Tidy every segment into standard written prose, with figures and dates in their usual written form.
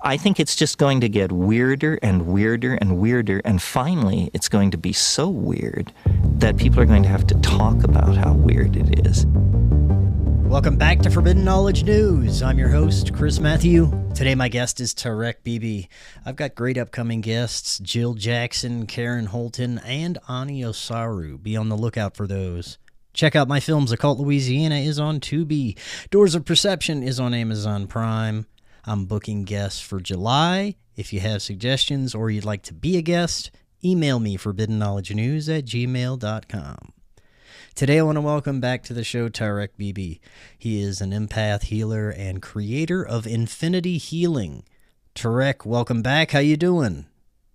I think it's just going to get weirder and weirder and weirder, and finally it's going to be so weird that people are going to have to talk about how weird it is. Welcome back to Forbidden Knowledge News. I'm your host, Chris Matthew. Today my guest is Tarek Bibi. I've got great upcoming guests, Jill Jackson, Karen Holton, and Ani Osaru. Be on the lookout for those. Check out my films. Occult Louisiana is on Tubi. Doors of Perception is on Amazon Prime. I'm booking guests for July. If you have suggestions or you'd like to be a guest, email me forbiddenknowledgenews@gmail.com. Today I want to welcome back to the show Tarek Bibi. He is an empath healer and creator of Infinity Healing. Tarek, welcome back. How you doing?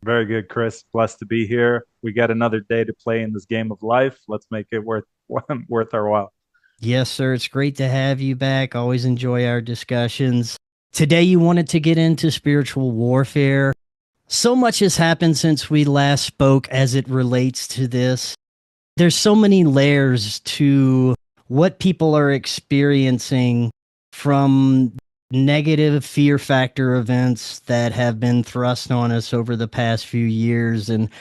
Very good, Chris. Blessed to be here. We got another day to play in this game of life. Let's make it worth our while. Yes, sir. It's great to have you back. Always enjoy our discussions. Today you wanted to get into spiritual warfare. So much has happened since we last spoke as it relates to this. There's so many layers to what people are experiencing from negative fear factor events that have been thrust on us over the past few years. And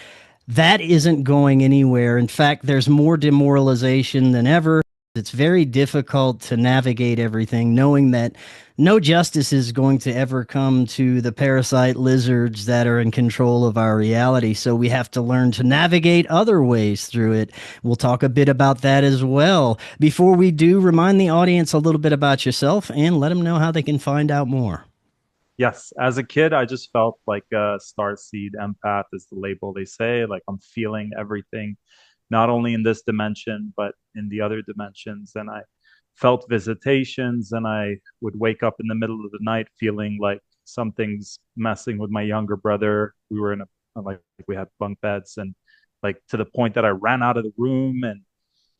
that isn't going anywhere. In fact, there's more demoralization than ever. It's very difficult to navigate everything, knowing that no justice is going to ever come to the parasite lizards that are in control of our reality. So we have to learn to navigate other ways through it. We'll talk a bit about that as well. Before we do, remind the audience a little bit about yourself and let them know how they can find out more. Yes, as a kid, I just felt like a starseed empath is the label they say. Like I'm feeling everything, not only in this dimension, but in the other dimensions. And I felt visitations, and I would wake up in the middle of the night feeling like something's messing with my younger brother. We were in like we had bunk beds, and like to the point that I ran out of the room. And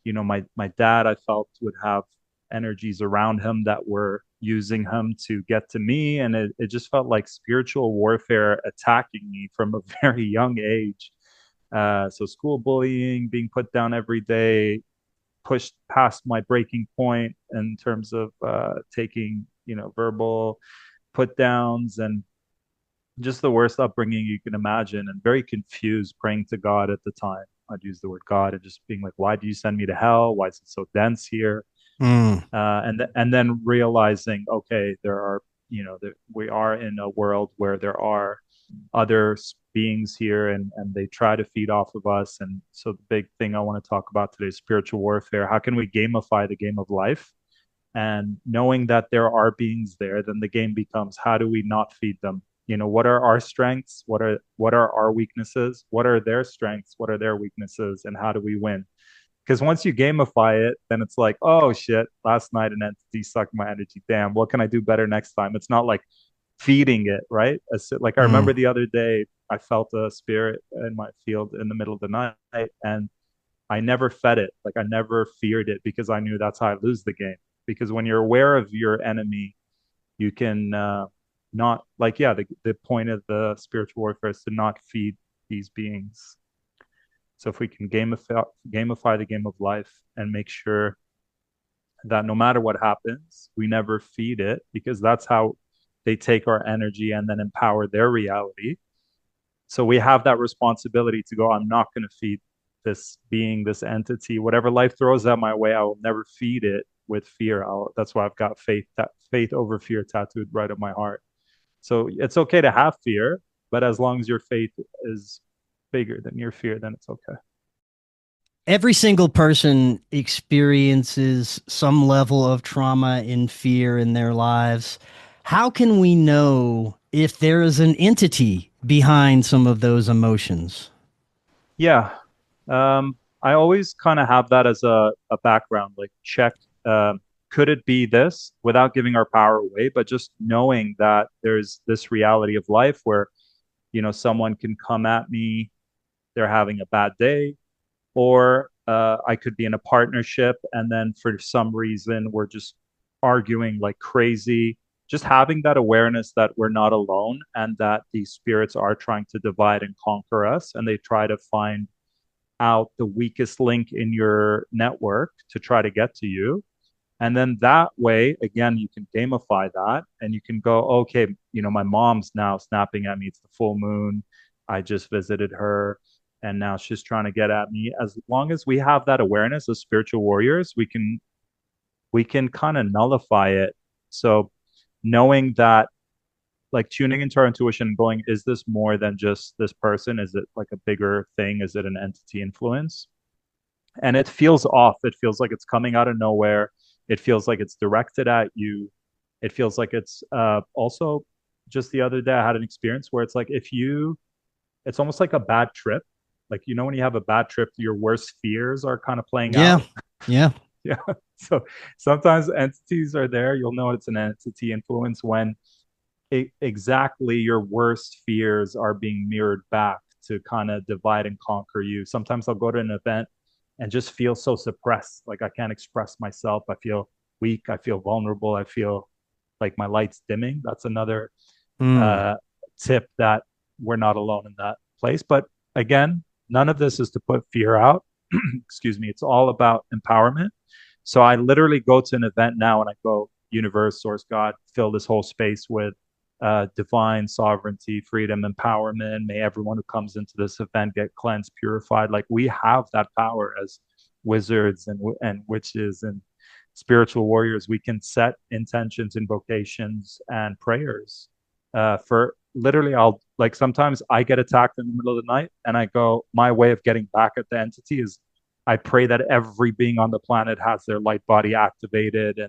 my dad, I felt, would have energies around him that were using him to get to me. And it just felt like spiritual warfare attacking me from a very young age. So school bullying, being put down every day, pushed past my breaking point in terms of taking, verbal put downs, and just the worst upbringing you can imagine, and very confused, praying to God at the time. I'd use the word God and just being like, why do you send me to hell? Why is it so dense here? And then realizing, okay, we are in a world where there are other beings here, and they try to feed off of us. And so the big thing I want to talk about today is spiritual warfare. How can we gamify the game of life? And knowing that there are beings there, then the game becomes, how do we not feed them? What are our strengths? What are our weaknesses? What are their strengths? What are their weaknesses? And how do we win? Because once you gamify it, then it's like, oh shit, last night an entity sucked my energy. Damn, what can I do better next time? It's not like feeding it, right? Like I remember the other day, I felt a spirit in my field in the middle of the night, and I never fed it. Like I never feared it, because I knew that's how I lose the game. Because when you're aware of your enemy, you can not, like, yeah, the point of the spiritual warfare is to not feed these beings. So if we can gamify the game of life and make sure that no matter what happens, we never feed it, because that's how they take our energy and then empower their reality. So we have that responsibility to go, I'm not going to feed this being, this entity, whatever life throws at my way, I will never feed it with fear. That's why I've got faith over fear tattooed right on my heart. So it's okay to have fear, but as long as your faith is bigger than your fear, then it's okay. Every single person experiences some level of trauma and fear in their lives. How can we know if there is an entity behind some of those emotions? Yeah. I always kind of have that as a background, like check, could it be this, without giving our power away, but just knowing that there's this reality of life where, someone can come at me, they're having a bad day, or I could be in a partnership, and then for some reason we're just arguing like crazy. Just having that awareness that we're not alone, and that these spirits are trying to divide and conquer us, and they try to find out the weakest link in your network to try to get to you. And then that way, again, you can gamify that and you can go, okay, my mom's now snapping at me. It's the full moon. I just visited her and now she's trying to get at me. As long as we have that awareness as spiritual warriors, we can kind of nullify it. So knowing that, like tuning into our intuition and going, is this more than just this person? Is it like a bigger thing? Is it an entity influence? And it feels off. It feels like it's coming out of nowhere. It feels like it's directed at you. It feels like it's also just the other day I had an experience where it's like it's almost like a bad trip. Like, when you have a bad trip, your worst fears are kind of playing Yeah. out. Yeah. Yeah. So sometimes entities are there. You'll know it's an entity influence when exactly your worst fears are being mirrored back to kind of divide and conquer you. Sometimes I'll go to an event and just feel so suppressed, like I can't express myself. I feel weak. I feel vulnerable. I feel like my light's dimming. That's another Mm. uh, tip that we're not alone in that place. But again, none of this is to put fear out. Excuse me. It's all about empowerment. So I literally go to an event now and I go, universe, source, God, fill this whole space with divine sovereignty, freedom, empowerment. May everyone who comes into this event get cleansed, purified. Like we have that power as wizards and witches and spiritual warriors. We can set intentions, invocations, and prayers for literally. I'll like sometimes I get attacked in the middle of the night, and I go, my way of getting back at the entity is I pray that every being on the planet has their light body activated,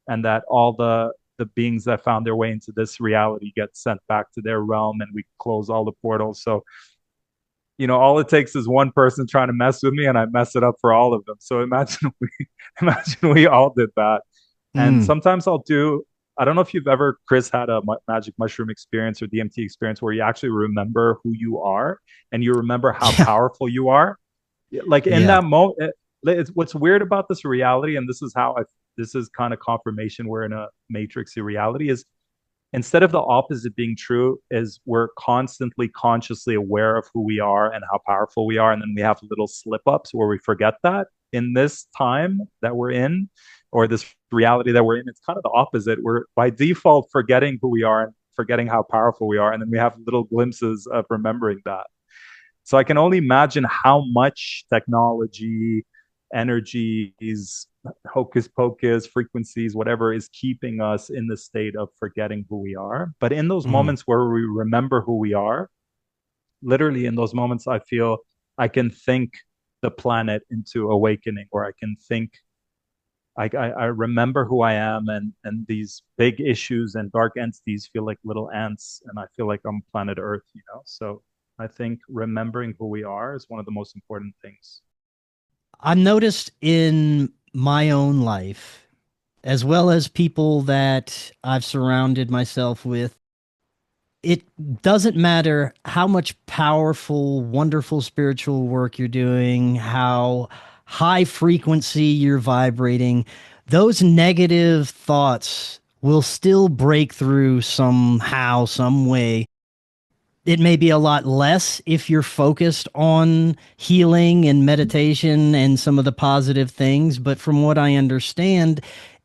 and that all the beings that found their way into this reality get sent back to their realm, and we close all the portals. So all it takes is one person trying to mess with me, and I mess it up for all of them. So imagine we all did that. And Mm. sometimes I'll do. I don't know if you've ever, Chris, had a magic mushroom experience or DMT experience where you actually remember who you are and you remember how Yeah. powerful you are. Like in Yeah. that moment, what's weird about this reality, and this is kind of confirmation we're in a matrix of reality, is instead of the opposite being true, is we're constantly consciously aware of who we are and how powerful we are, and then we have little slip ups where we forget that. In this time that we're in, or this reality that we're in, it's kind of the opposite. We're by default forgetting who we are and forgetting how powerful we are, and then we have little glimpses of remembering that. So I can only imagine how much technology, energies, hocus pocus, frequencies, whatever is keeping us in the state of forgetting who we are. But in those Mm. moments where we remember who we are, literally in those moments, I feel I can think the planet into awakening, or I can think I remember who I am, and these big issues and dark entities feel like little ants, and I feel like I'm planet Earth. So I think remembering who we are is one of the most important things. I've noticed in my own life, as well as people that I've surrounded myself with, it doesn't matter how much powerful, wonderful spiritual work you're doing, how high frequency you're vibrating, those negative thoughts will still break through somehow, some way. It may be a lot less if you're focused on healing and meditation and some of the positive things, but from what I understand,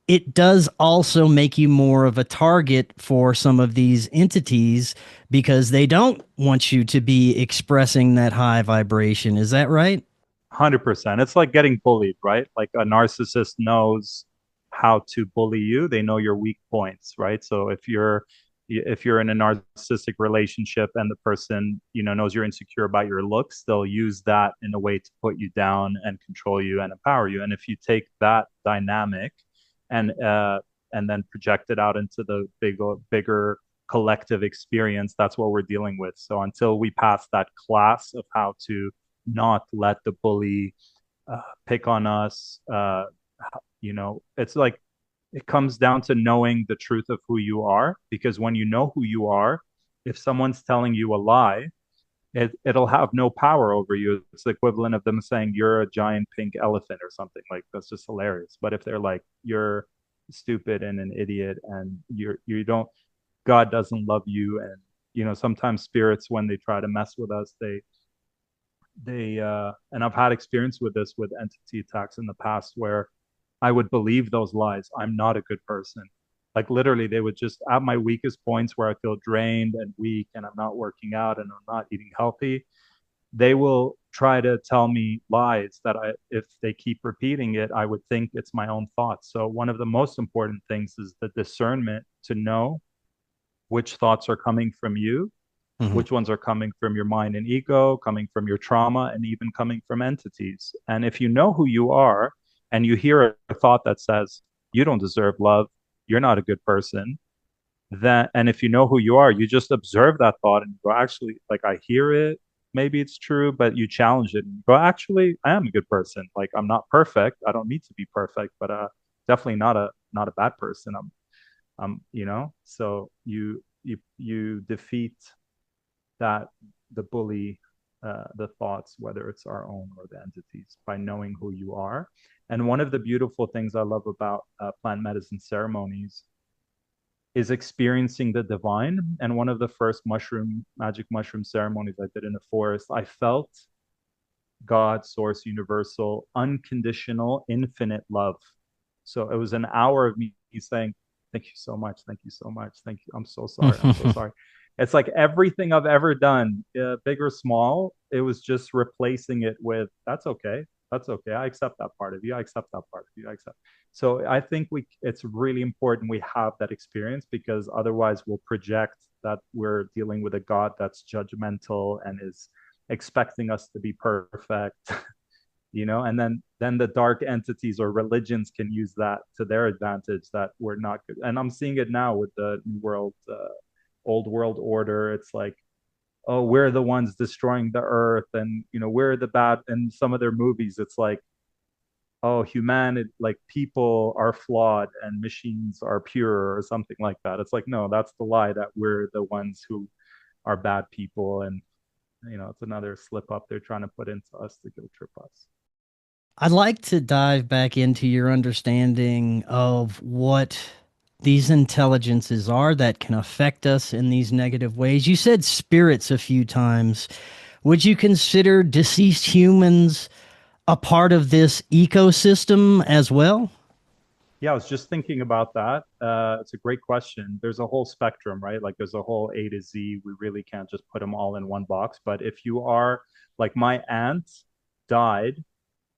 it does also make you more of a target for some of these entities because they don't want you to be expressing that high vibration. Is that right? 100%. It's like getting bullied, right? Like a narcissist knows how to bully you. They know your weak points, right? So if you're in a narcissistic relationship and the person, knows you're insecure about your looks, they'll use that in a way to put you down and control you and empower you. And if you take that dynamic and then project it out into the bigger collective experience, that's what we're dealing with. So until we pass that class of how to not let the bully pick on us. It's like it comes down to knowing the truth of who you are. Because when you know who you are, if someone's telling you a lie, it'll have no power over you. It's the equivalent of them saying you're a giant pink elephant or something. Like that's just hilarious. But if they're like you're stupid and an idiot and you don't, God doesn't love you, and sometimes spirits, when they try to mess with us, they and I've had experience with this with entity attacks in the past where I would believe those lies. I'm not a good person. Like literally, they would just at my weakest points where I feel drained and weak and I'm not working out and I'm not eating healthy, they will try to tell me lies that if they keep repeating it, I would think it's my own thoughts. So one of the most important things is the discernment to know which thoughts are coming from you, Hmm. which ones are coming from your mind and ego, coming from your trauma, and even coming from entities. And if you know who you are and you hear a thought that says, you don't deserve love, you're not a good person, then, and if you know who you are, you just observe that thought and go, actually, like I hear it, maybe it's true, but you challenge it and go, actually, I am a good person. Like I'm not perfect. I don't need to be perfect, but definitely not a bad person. So you defeat that the bully, the thoughts, whether it's our own or the entities, by knowing who you are. And one of the beautiful things I love about plant medicine ceremonies is experiencing the divine. And one of the first magic mushroom ceremonies I did in the forest, I felt God, source, universal, unconditional, infinite love. So it was an hour of me saying, thank you so much. Thank you so much. Thank you. I'm so sorry. I'm so sorry. It's like everything I've ever done, big or small, it was just replacing it with, that's okay. That's okay. I accept that part of you. I accept that part of you. I accept. So I think it's really important we have that experience, because otherwise we'll project that we're dealing with a God that's judgmental and is expecting us to be perfect. And then the dark entities or religions can use that to their advantage, that we're not good. And I'm seeing it now with the new world, old world order. It's like, oh, we're the ones destroying the earth, and we're the bad. In some of their movies, it's like, oh, humanity, like people are flawed and machines are pure or something like that. It's like, no, that's the lie, that we're the ones who are bad people. And it's another slip up they're trying to put into us to guilt trip us. I'd like to dive back into your understanding of what these intelligences are that can affect us in these negative ways. You said spirits a few times. Would you consider deceased humans a part of this ecosystem as well? Yeah, I was just thinking about that. It's a great question. There's a whole spectrum, right? Like there's a whole A to Z. We really can't just put them all in one box. But if you are, like, my aunt died,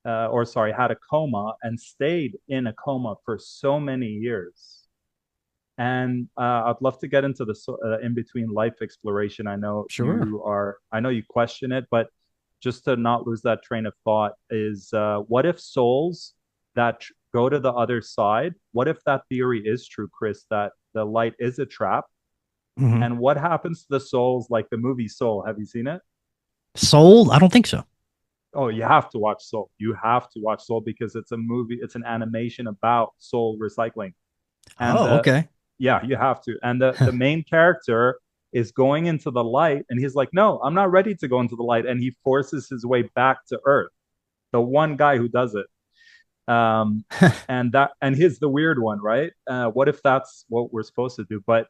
or sorry, had a coma and stayed in a coma for so many years. And I'd love to get into the in between life exploration. Sure. I know you question it, but just to not lose that train of thought is, what if souls that go to the other side, what if that theory is true, Chris, that the light is a trap? Hmm. And what happens to the souls, like the movie Soul? Have you seen it? Soul? I don't think so. Oh, you have to watch Soul. You have to watch Soul because it's a movie, it's an animation about soul recycling. And Oh, okay. yeah, you have to. And the main character is going into the light, and he's like, no, I'm not ready to go into the light. And he forces his way back to Earth. The one guy who does it. And he's the weird one, right? What if that's what we're supposed to do? But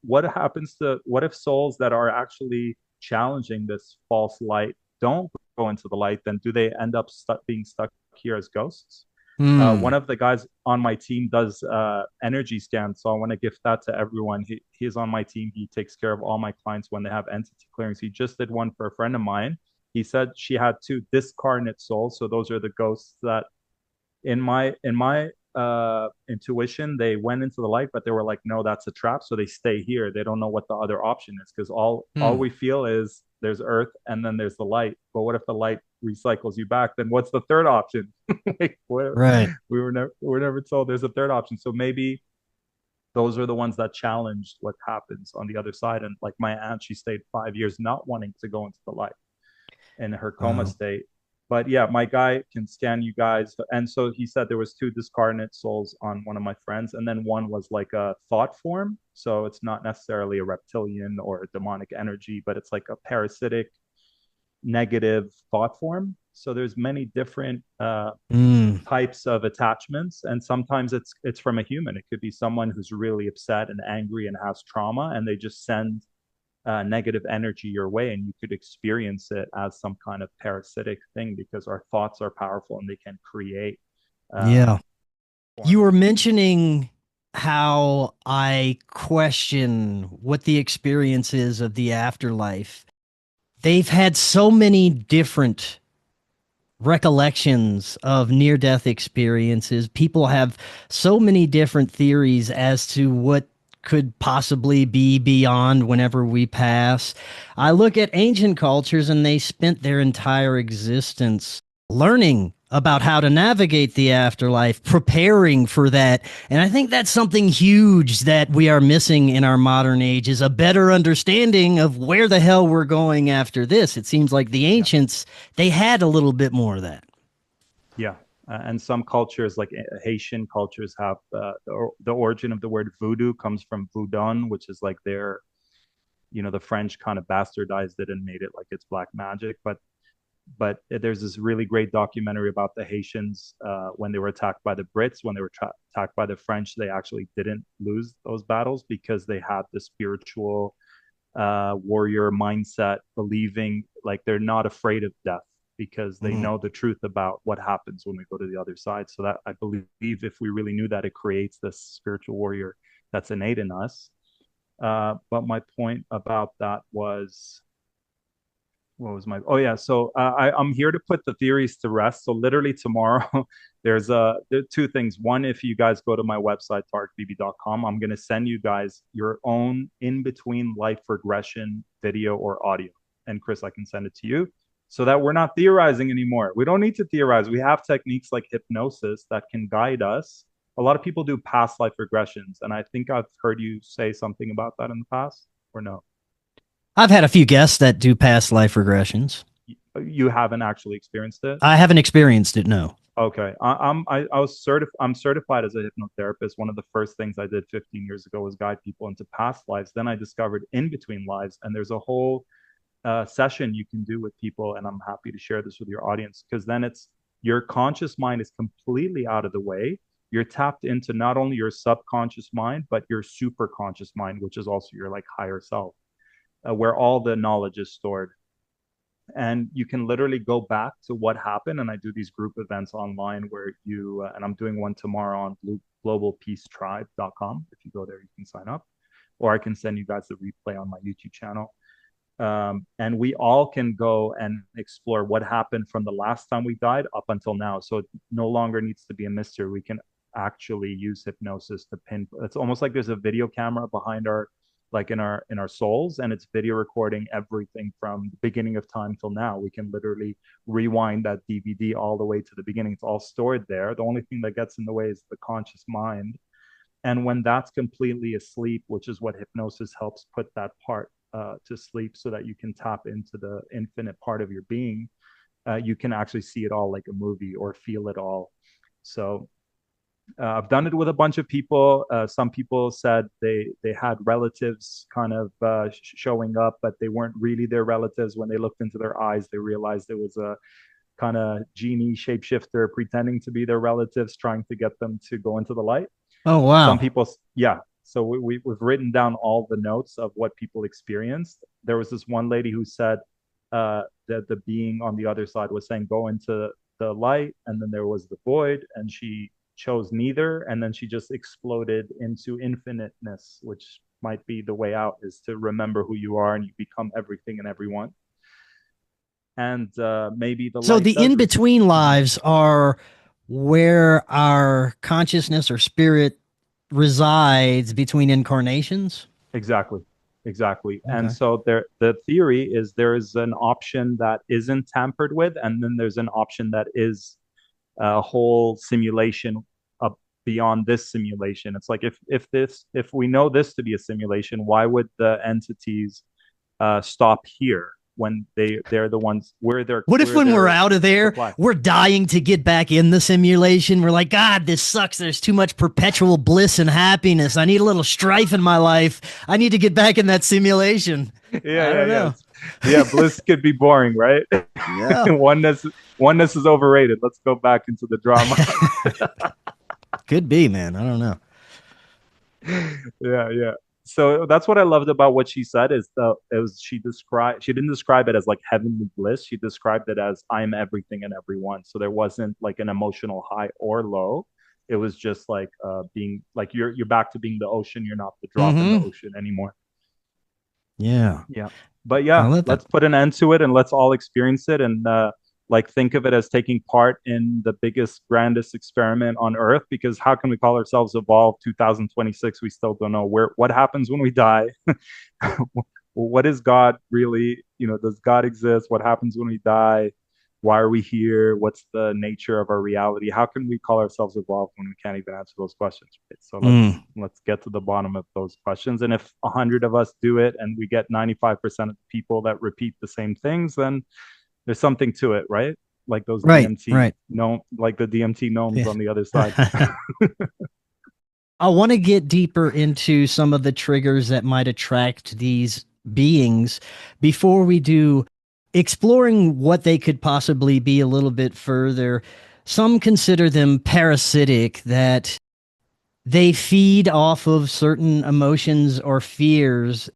what if souls that are actually challenging this false light don't go into the light? Then do they end up being stuck here as ghosts? One Hmm. of the guys on my team does energy scans, so I want to gift that to everyone. He's on my team. He takes care of all my clients when they have entity clearings. He just did one for a friend of mine. He said she had two discarnate souls, so those are the ghosts that, in my intuition, they went into the light, but they were like, no, that's a trap, so they stay here. They don't know what the other option is, because all Hmm. we feel is there's Earth and then there's the light. But what if the light recycles you back? Then what's the third option? Like, Right. we were never told there's a third option. So maybe those are the ones that challenged what happens on the other side. And like my aunt, she stayed 5 years not wanting to go into the light in her coma Wow. state. But yeah, my guy can scan you guys. And so he said there was two discarnate souls on one of my friends, and then one was like a thought form. So it's not necessarily a reptilian or a demonic energy, but it's like a parasitic negative thought form. So there's many different Hmm. types of attachments, and sometimes it's from a human. It could be someone who's really upset and angry and has trauma, and they just send negative energy your way, and you could experience it as some kind of parasitic thing, because our thoughts are powerful and they can create um, Yeah. You were mentioning how I question what the experience is of the afterlife. They've had so many different recollections of near-death experiences. People have so many different theories as to what could possibly be beyond whenever we pass. I look at ancient cultures and they spent their entire existence learning about how to navigate the afterlife, preparing for that. And I think that's something huge that we are missing in our modern age, is a better understanding of where the hell we're going after this. It seems like the ancients, they had a little bit more of that. Yeah. And some cultures, like Haitian cultures, have the origin of the word voodoo comes from voodoo, which is like their, the French kind of bastardized it and made it like it's black magic. But there's this really great documentary about the Haitians when they were attacked by the Brits. When they were attacked by the French, they actually didn't lose those battles because they had the spiritual warrior mindset, believing like they're not afraid of death because they know the truth about what happens when we go to the other side. So that, I believe, if we really knew that, it creates this spiritual warrior that's innate in us. But my point about that was, what was my, oh yeah, so I'm here to put the theories to rest. So literally tomorrow there are two things. One, if you guys go to my website tarekbibi.com, I'm going to send you guys your own in between life regression video or audio. And Chris, I can send it to you so that we're not theorizing anymore. We don't need to theorize. We have techniques like hypnosis that can guide us. A lot of people do past life regressions, and I think I've heard you say something about that in the past, or no? I've had a few guests that do past life regressions. You haven't actually experienced it? I haven't experienced it, no. Okay. I'm certified as a hypnotherapist. One of the first things I did 15 years ago was guide people into past lives. Then I discovered in between lives, and there's a whole session you can do with people, and I'm happy to share this with your audience, because then it's your conscious mind is completely out of the way. You're tapped into not only your subconscious mind, but your super conscious mind, which is also your like higher self, where all the knowledge is stored. And you can literally go back to what happened. And I do these group events online where and I'm doing one tomorrow on globalpeacetribe.com. If you go there, you can sign up, or I can send you guys the replay on my YouTube channel. And we all can go and explore what happened from the last time we died up until now. So it no longer needs to be a mystery. We can actually use hypnosis to it's almost like there's a video camera behind our, like in our souls, and it's video recording everything from the beginning of time till now. We can literally rewind that DVD all the way to the beginning. It's all stored there. The only thing that gets in the way is the conscious mind. And when that's completely asleep, which is what hypnosis helps put that part to sleep, so that you can tap into the infinite part of your being, you can actually see it all like a movie or feel it all. So I've done it with a bunch of people. Some people said they had relatives kind of showing up, but they weren't really their relatives. When they looked into their eyes, they realized it was a kind of genie shapeshifter pretending to be their relatives, trying to get them to go into the light. Oh, wow. Some people, yeah. So we've written down all the notes of what people experienced. There was this one lady who said that the being on the other side was saying, go into the light, and then there was the void, and she chose neither, and then she just exploded into infiniteness, which might be the way out, is to remember who you are and you become everything and everyone. And maybe so the in-between lives are where our consciousness or spirit resides between incarnations. Exactly. Okay. And so the theory is there is an option that isn't tampered with, and then there's an option that is a whole simulation up beyond this simulation. It's like if we know this to be a simulation, why would the entities stop here when they're the ones where they're. What if when we're out of there, we're dying to get back in the simulation? We're like, God, this sucks. There's too much perpetual bliss and happiness. I need a little strife in my life. I need to get back in that simulation. Yeah. Bliss could be boring, right? Yeah. Oneness is overrated. Let's go back into the drama. Could be, man. I don't know. Yeah. So that's what I loved about what she said, is she didn't describe it as like heavenly bliss. She described it as I'm everything and everyone. So there wasn't like an emotional high or low. It was just like being like you're back to being the ocean. You're not the drop in the ocean anymore. Yeah. Yeah. But I yeah, love that. let's put an end to it and let's all experience it and like think of it as taking part in the biggest, grandest experiment on Earth. Because how can we call ourselves evolved 2026? We still don't know what happens when we die. What is God really? Does God exist? What happens when we die? Why are we here? What's the nature of our reality? How can we call ourselves evolved when we can't even answer those questions? Right? So let's get to the bottom of those questions. And if 100 of us do it and we get 95% of people that repeat the same things, then there's something to it, right? Like those Right. DMT Right. no, like the DMT gnomes Yeah. on the other side. I want to get deeper into some of the triggers that might attract these beings before we do exploring what they could possibly be a little bit further. Some consider them parasitic, that they feed off of certain emotions or fears.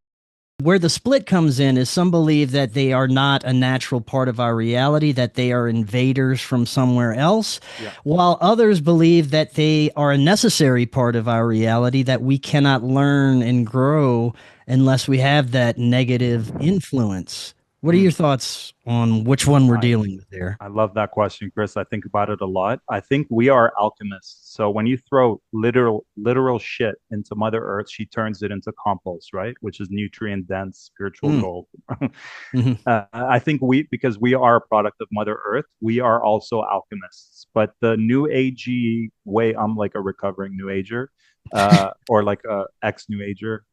Where the split comes in is some believe that they are not a natural part of our reality, that they are invaders from somewhere else, Yeah. while others believe that they are a necessary part of our reality, that we cannot learn and grow unless we have that negative influence. What are your thoughts on which one we're I dealing with there? I love that question, Chris. I think about it a lot. I think we are alchemists. So when you throw literal shit into Mother Earth, she turns it into compost, right? Which is nutrient dense spiritual Mm. gold. Hmm. I think because we are a product of Mother Earth, we are also alchemists. But the new agey way, I'm like a recovering new ager, or like a ex new ager.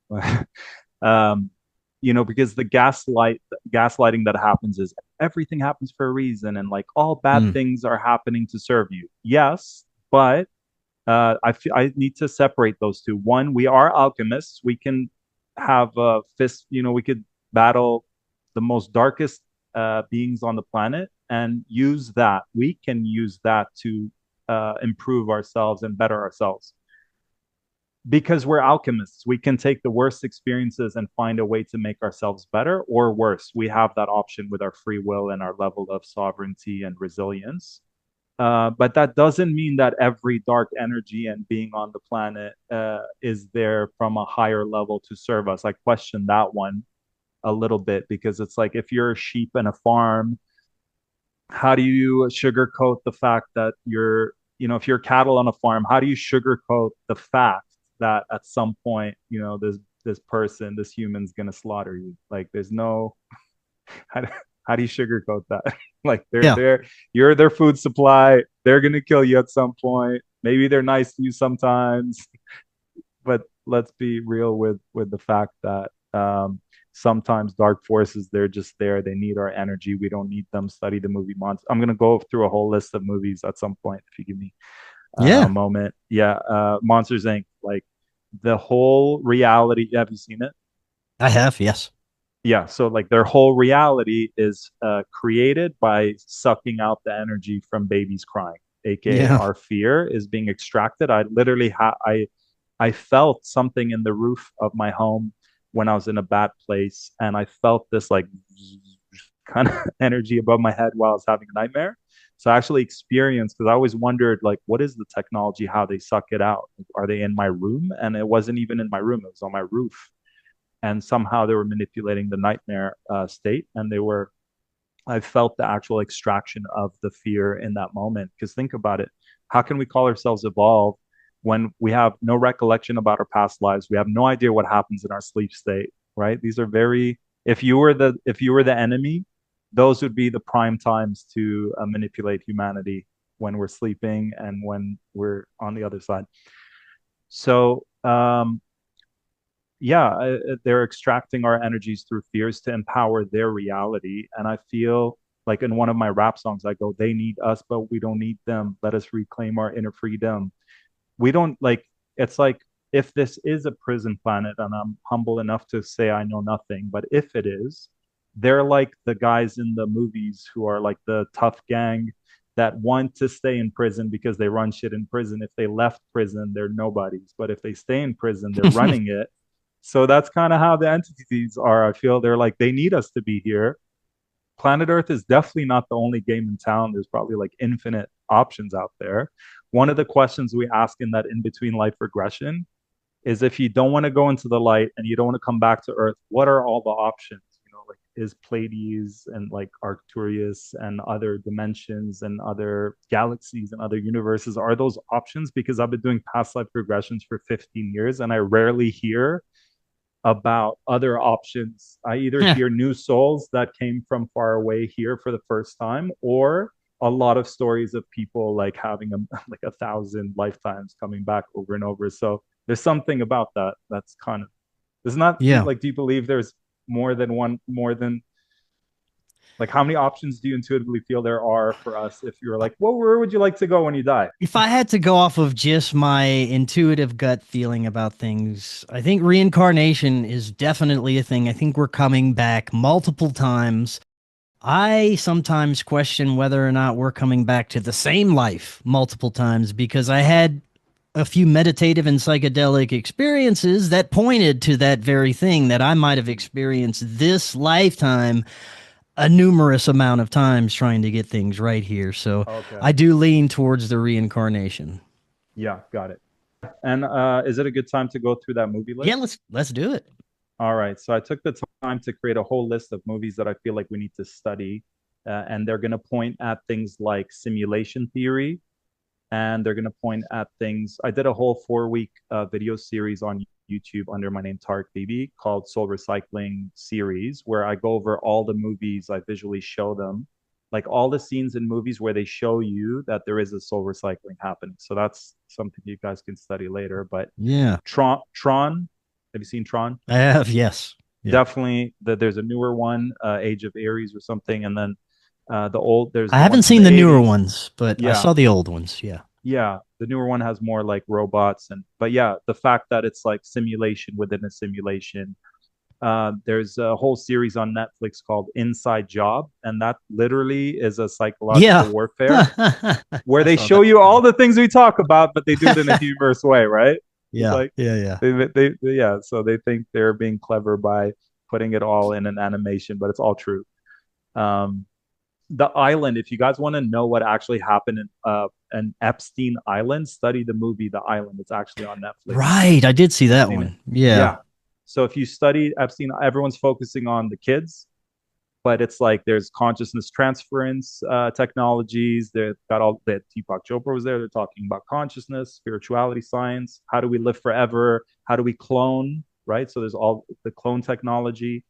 um, because the gaslighting that happens is everything happens for a reason, and like all bad Mm. things are happening to serve you. Yes, but I need to separate those two. One, we are alchemists. We can have a fist. We could battle the most darkest beings on the planet and use that. We can use that to improve ourselves and better ourselves because we're alchemists. We can take the worst experiences and find a way to make ourselves better or worse. We have that option with our free will and our level of sovereignty and resilience. But that doesn't mean that every dark energy and being on the planet is there from a higher level to serve us. I question that one a little bit because it's like if you're a sheep in a farm, how do you sugarcoat the fact that if you're cattle on a farm, how do you sugarcoat the fact that at some point, this human's gonna slaughter you? Like, there's no how do, how do you sugarcoat that? Like, Yeah. you're their food supply. They're gonna kill you at some point. Maybe they're nice to you sometimes, but let's be real with the fact that sometimes dark forces, they're just there. They need our energy. We don't need them. Study the movie Monster. I'm gonna go through a whole list of movies at some point if you give me a Yeah. moment. Yeah, Monsters Inc. Like the whole reality. Have you seen it? I have. Yes. Yeah, so like their whole reality is created by sucking out the energy from babies crying, aka Yeah. our fear is being extracted. I felt something in the roof of my home when I was in a bad place, and I felt this like kind of energy above my head while I was having a nightmare. So I actually experienced, because I always wondered, like, what is the technology, how they suck it out? Like, are they in my room? And it wasn't even in my room, it was on my roof. And somehow they were manipulating the nightmare state, and I felt the actual extraction of the fear in that moment. Because think about it, how can we call ourselves evolved when we have no recollection about our past lives? We have no idea what happens in our sleep state, right? These are very, if you were the enemy, those would be the prime times to manipulate humanity, when we're sleeping and when we're on the other side. So yeah, they're extracting our energies through fears to empower their reality. And I feel like in one of my rap songs, I go, they need us, but we don't need them. Let us reclaim our inner freedom. We don't like, it's like, if this is a prison planet, and I'm humble enough to say I know nothing, but if it is, they're like the guys in the movies who are like the tough gang that want to stay in prison because they run shit in prison. If they left prison, they're nobodies. But if they stay in prison, they're running it. So that's kind of how the entities are. I feel they're like, they need us to be here. Planet Earth is definitely not the only game in town. There's probably like infinite options out there. One of the questions we ask in that in between life regression is, if you don't want to go into the light and you don't want to come back to Earth, what are all the options? You know, like, is Pleiades and like Arcturus and other dimensions and other galaxies and other universes, are those options? Because I've been doing past life regressions for 15 years and I rarely hear about other options. I either hear new souls that came from far away here for the first time, or a lot of stories of people like having like 1,000 lifetimes coming back over and over. So there's something about that that's kind of, it's not Yeah. like, do you believe there's more than one, more than, like, how many options do you intuitively feel there are for us if you're like, well, where would you like to go when you die? If I had to go off of just my intuitive gut feeling about things, I think reincarnation is definitely a thing. I think we're coming back multiple times. I sometimes question whether or not we're coming back to the same life multiple times, because I had a few meditative and psychedelic experiences that pointed to that very thing, that I might have experienced this lifetime a numerous amount of times trying to get things right here. So Okay. I do lean towards the reincarnation. Yeah, got it. And is it a good time to go through that movie list? Yeah, let's do it. All right. So I took the time to create a whole list of movies that I feel like we need to study. And they're going to point at things like simulation theory. And they're going to point at things. I did a whole 4-week video series on YouTube under my name, Tarek Bibi, called Soul Recycling Series, where I go over all the movies, I visually show them, like all the scenes in movies where they show you that there is a soul recycling happening. So that's something you guys can study later. But yeah, Tron, have you seen Tron? I have, yes. Yeah. Definitely. There's a newer one, Age of Aries or something, and then there's. I haven't seen the newer ones, but I saw the old ones. Yeah. Yeah, the newer one has more like robots, but yeah, the fact that it's like simulation within a simulation. There's a whole series on Netflix called Inside Job, and that literally is a psychological warfare where they show you all the things we talk about, but they do it in a humorous way, right? Yeah, like, yeah. So they think they're being clever by putting it all in an animation, but it's all true. The Island, if you guys want to know what actually happened in Epstein Island, study the movie The Island. It's actually on Netflix. Right, I did see that one. Yeah. So if you study Epstein, everyone's focusing on the kids, but it's like there's consciousness transference technologies. They've got all that. Deepak Chopra was there. They're talking about consciousness, spirituality, science. How do we live forever? How do we clone? Right. So there's all the clone technology.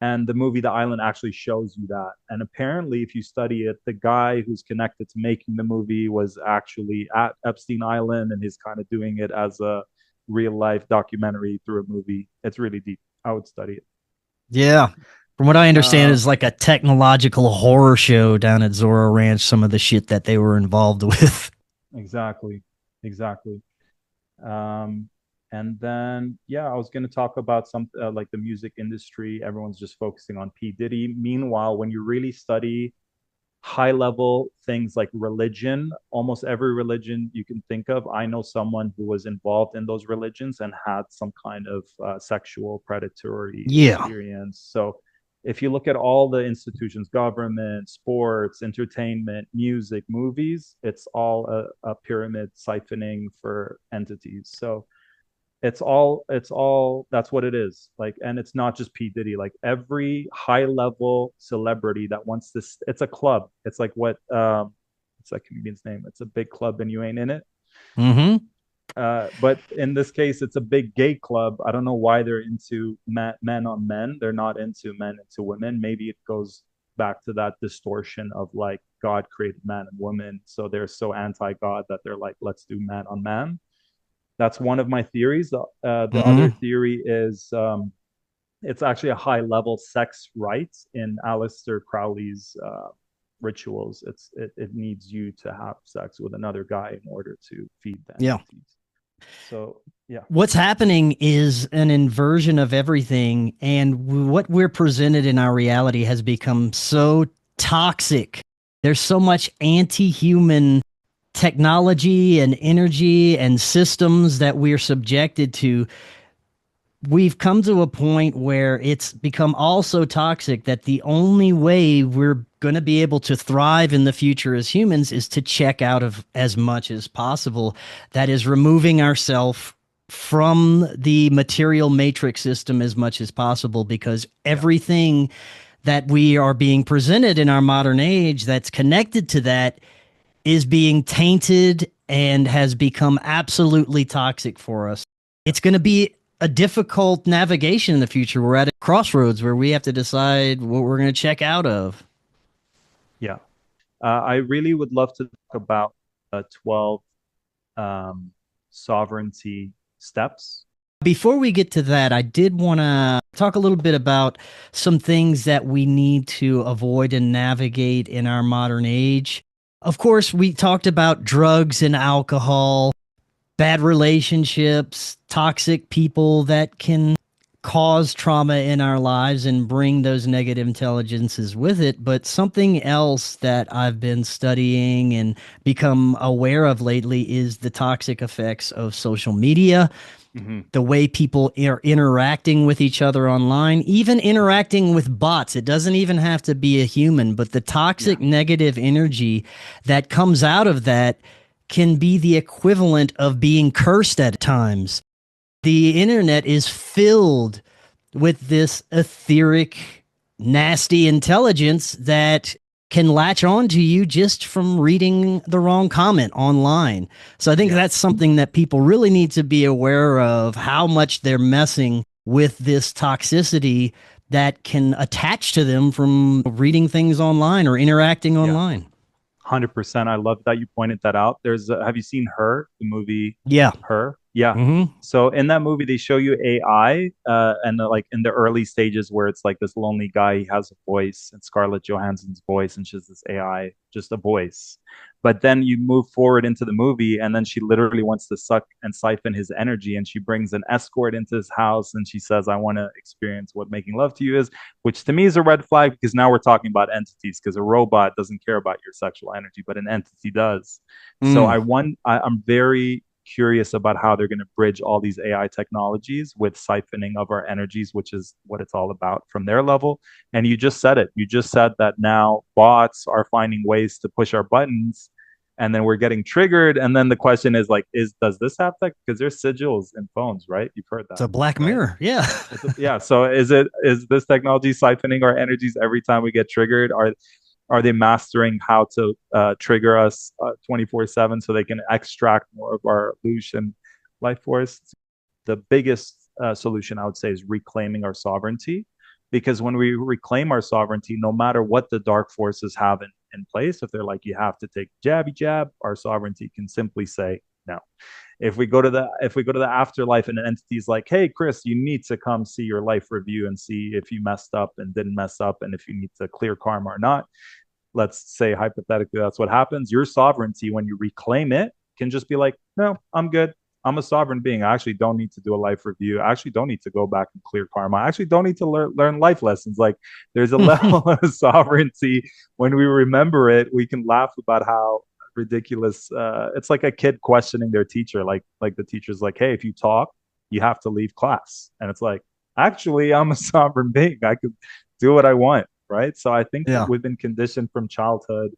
And the movie The Island actually shows you that. And apparently, if you study it, the guy who's connected to making the movie was actually at Epstein Island, and he's kind of doing it as a real life documentary through a movie. It's really deep. I would study it. Yeah. From what I understand, is like a technological horror show down at Zorro Ranch, some of the shit that they were involved with. Exactly. And then, I was going to talk about some like the music industry. Everyone's just focusing on P. Diddy. Meanwhile, when you really study high level things like religion, almost every religion you can think of, I know someone who was involved in those religions and had some kind of sexual predatory experience. So if you look at all the institutions, government, sports, entertainment, music, movies, it's all a pyramid siphoning for entities. So it's all that's what it is. Like, and it's not just P. Diddy, like every high level celebrity that wants this, it's a club. It's like what it's that comedian's name. It's a big club and you ain't in it. But in this case, it's a big gay club. I don't know why they're into men on men. They're not into men into women. Maybe it goes back to that distortion of like God created man and woman, so they're so anti-God that they're like, let's do man on man. That's one of my theories. The other theory is it's actually a high-level sex rite in Aleister Crowley's rituals. It needs you to have sex with another guy in order to feed them. Yeah. So, what's happening is an inversion of everything, and what we're presented in our reality has become so toxic. There's so much anti-human technology and energy and systems that we're subjected to. We've come to a point where it's become all so toxic that the only way we're going to be able to thrive in the future as humans is to check out of as much as possible. That is removing ourselves from the material matrix system as much as possible, because everything that we are being presented in our modern age that's connected to that is being tainted and has become absolutely toxic for us. It's going to be a difficult navigation in the future. We're at a crossroads where we have to decide what we're going to check out of. Yeah. I really would love to talk about 12 sovereignty steps. Before we get to that, I did want to talk a little bit about some things that we need to avoid and navigate in our modern age. Of course, we talked about drugs and alcohol, bad relationships, toxic people that can cause trauma in our lives and bring those negative intelligences with it. But something else that I've been studying and become aware of lately is the toxic effects of social media, the way people are interacting with each other online, even interacting with bots. It doesn't even have to be a human, but the toxic negative energy that comes out of that can be the equivalent of being cursed at times. The internet is filled with this etheric, nasty intelligence that can latch on to you just from reading the wrong comment online. So I think that's something that people really need to be aware of, how much they're messing with this toxicity that can attach to them from reading things online or interacting online. 100%. I love that you pointed that out. Have you seen Her, the movie? Yeah. Her? Yeah. So in that movie, they show you AI, and like in the early stages where it's like this lonely guy, he has a voice, and Scarlett Johansson's voice, and she's this AI, just a voice. But then you move forward into the movie, and then she literally wants to suck and siphon his energy, and she brings an escort into his house, and she says, "I want to experience what making love to you is," which to me is a red flag, because now we're talking about entities, because a robot doesn't care about your sexual energy, but an entity does. So I'm very curious about how they're going to bridge all these AI technologies with siphoning of our energies, which is what it's all about from their level. And you just said it. You just said that now bots are finding ways to push our buttons, and then we're getting triggered. And then the question is like, does this have tech? Because there's sigils in phones, right? You've heard that. It's a Black Mirror. Yeah. Yeah. So is this technology siphoning our energies every time we get triggered? Are they mastering how to trigger us 24/7 so they can extract more of our illusion life force? The biggest solution, I would say, is reclaiming our sovereignty. Because when we reclaim our sovereignty, no matter what the dark forces have in place, if they're like, you have to take jabby jab, our sovereignty can simply say no. If we go to the afterlife and an entity's like, hey, Chris, you need to come see your life review and see if you messed up and didn't mess up and if you need to clear karma or not. Let's say hypothetically that's what happens. Your sovereignty, when you reclaim it, can just be like, no, I'm good. I'm a sovereign being. I actually don't need to do a life review. I actually don't need to go back and clear karma. I actually don't need to learn life lessons. Like, there's a level of sovereignty. When we remember it, we can laugh about how ridiculous. It's like a kid questioning their teacher. Like the teacher's like, hey, if you talk, you have to leave class. And it's like, actually, I'm a sovereign being. I could do what I want. Right. So I think that we've been conditioned from childhood,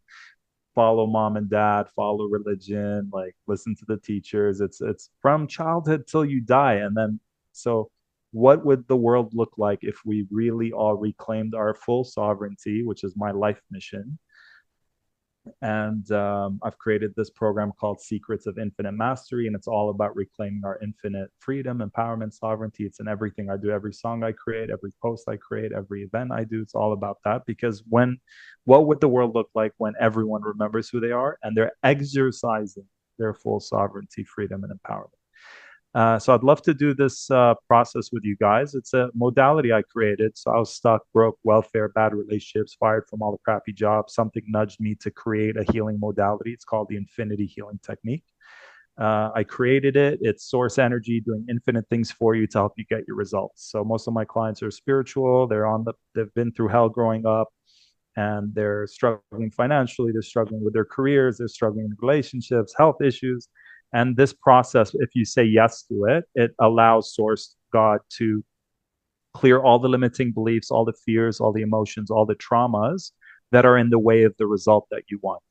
follow mom and dad, follow religion, like listen to the teachers. It's from childhood till you die. And then, so what would the world look like if we really all reclaimed our full sovereignty, which is my life mission? And I've created this program called Secrets of Infinite Mastery, and it's all about reclaiming our infinite freedom, empowerment, sovereignty. It's in everything I do, every song I create, every post I create, every event I do. It's all about that. Because what would the world look like when everyone remembers who they are and they're exercising their full sovereignty, freedom, and empowerment? So I'd love to do this process with you guys. It's a modality I created. So I was stuck, broke, welfare, bad relationships, fired from all the crappy jobs. Something nudged me to create a healing modality. It's called the Infinity Healing Technique. I created it. It's source energy doing infinite things for you to help you get your results. So most of my clients are spiritual. They've been through hell growing up, and they're struggling financially. They're struggling with their careers. They're struggling in relationships, health issues. And this process, if you say yes to it, it allows Source God to clear all the limiting beliefs, all the fears, all the emotions, all the traumas, that are in the way of the result that you want.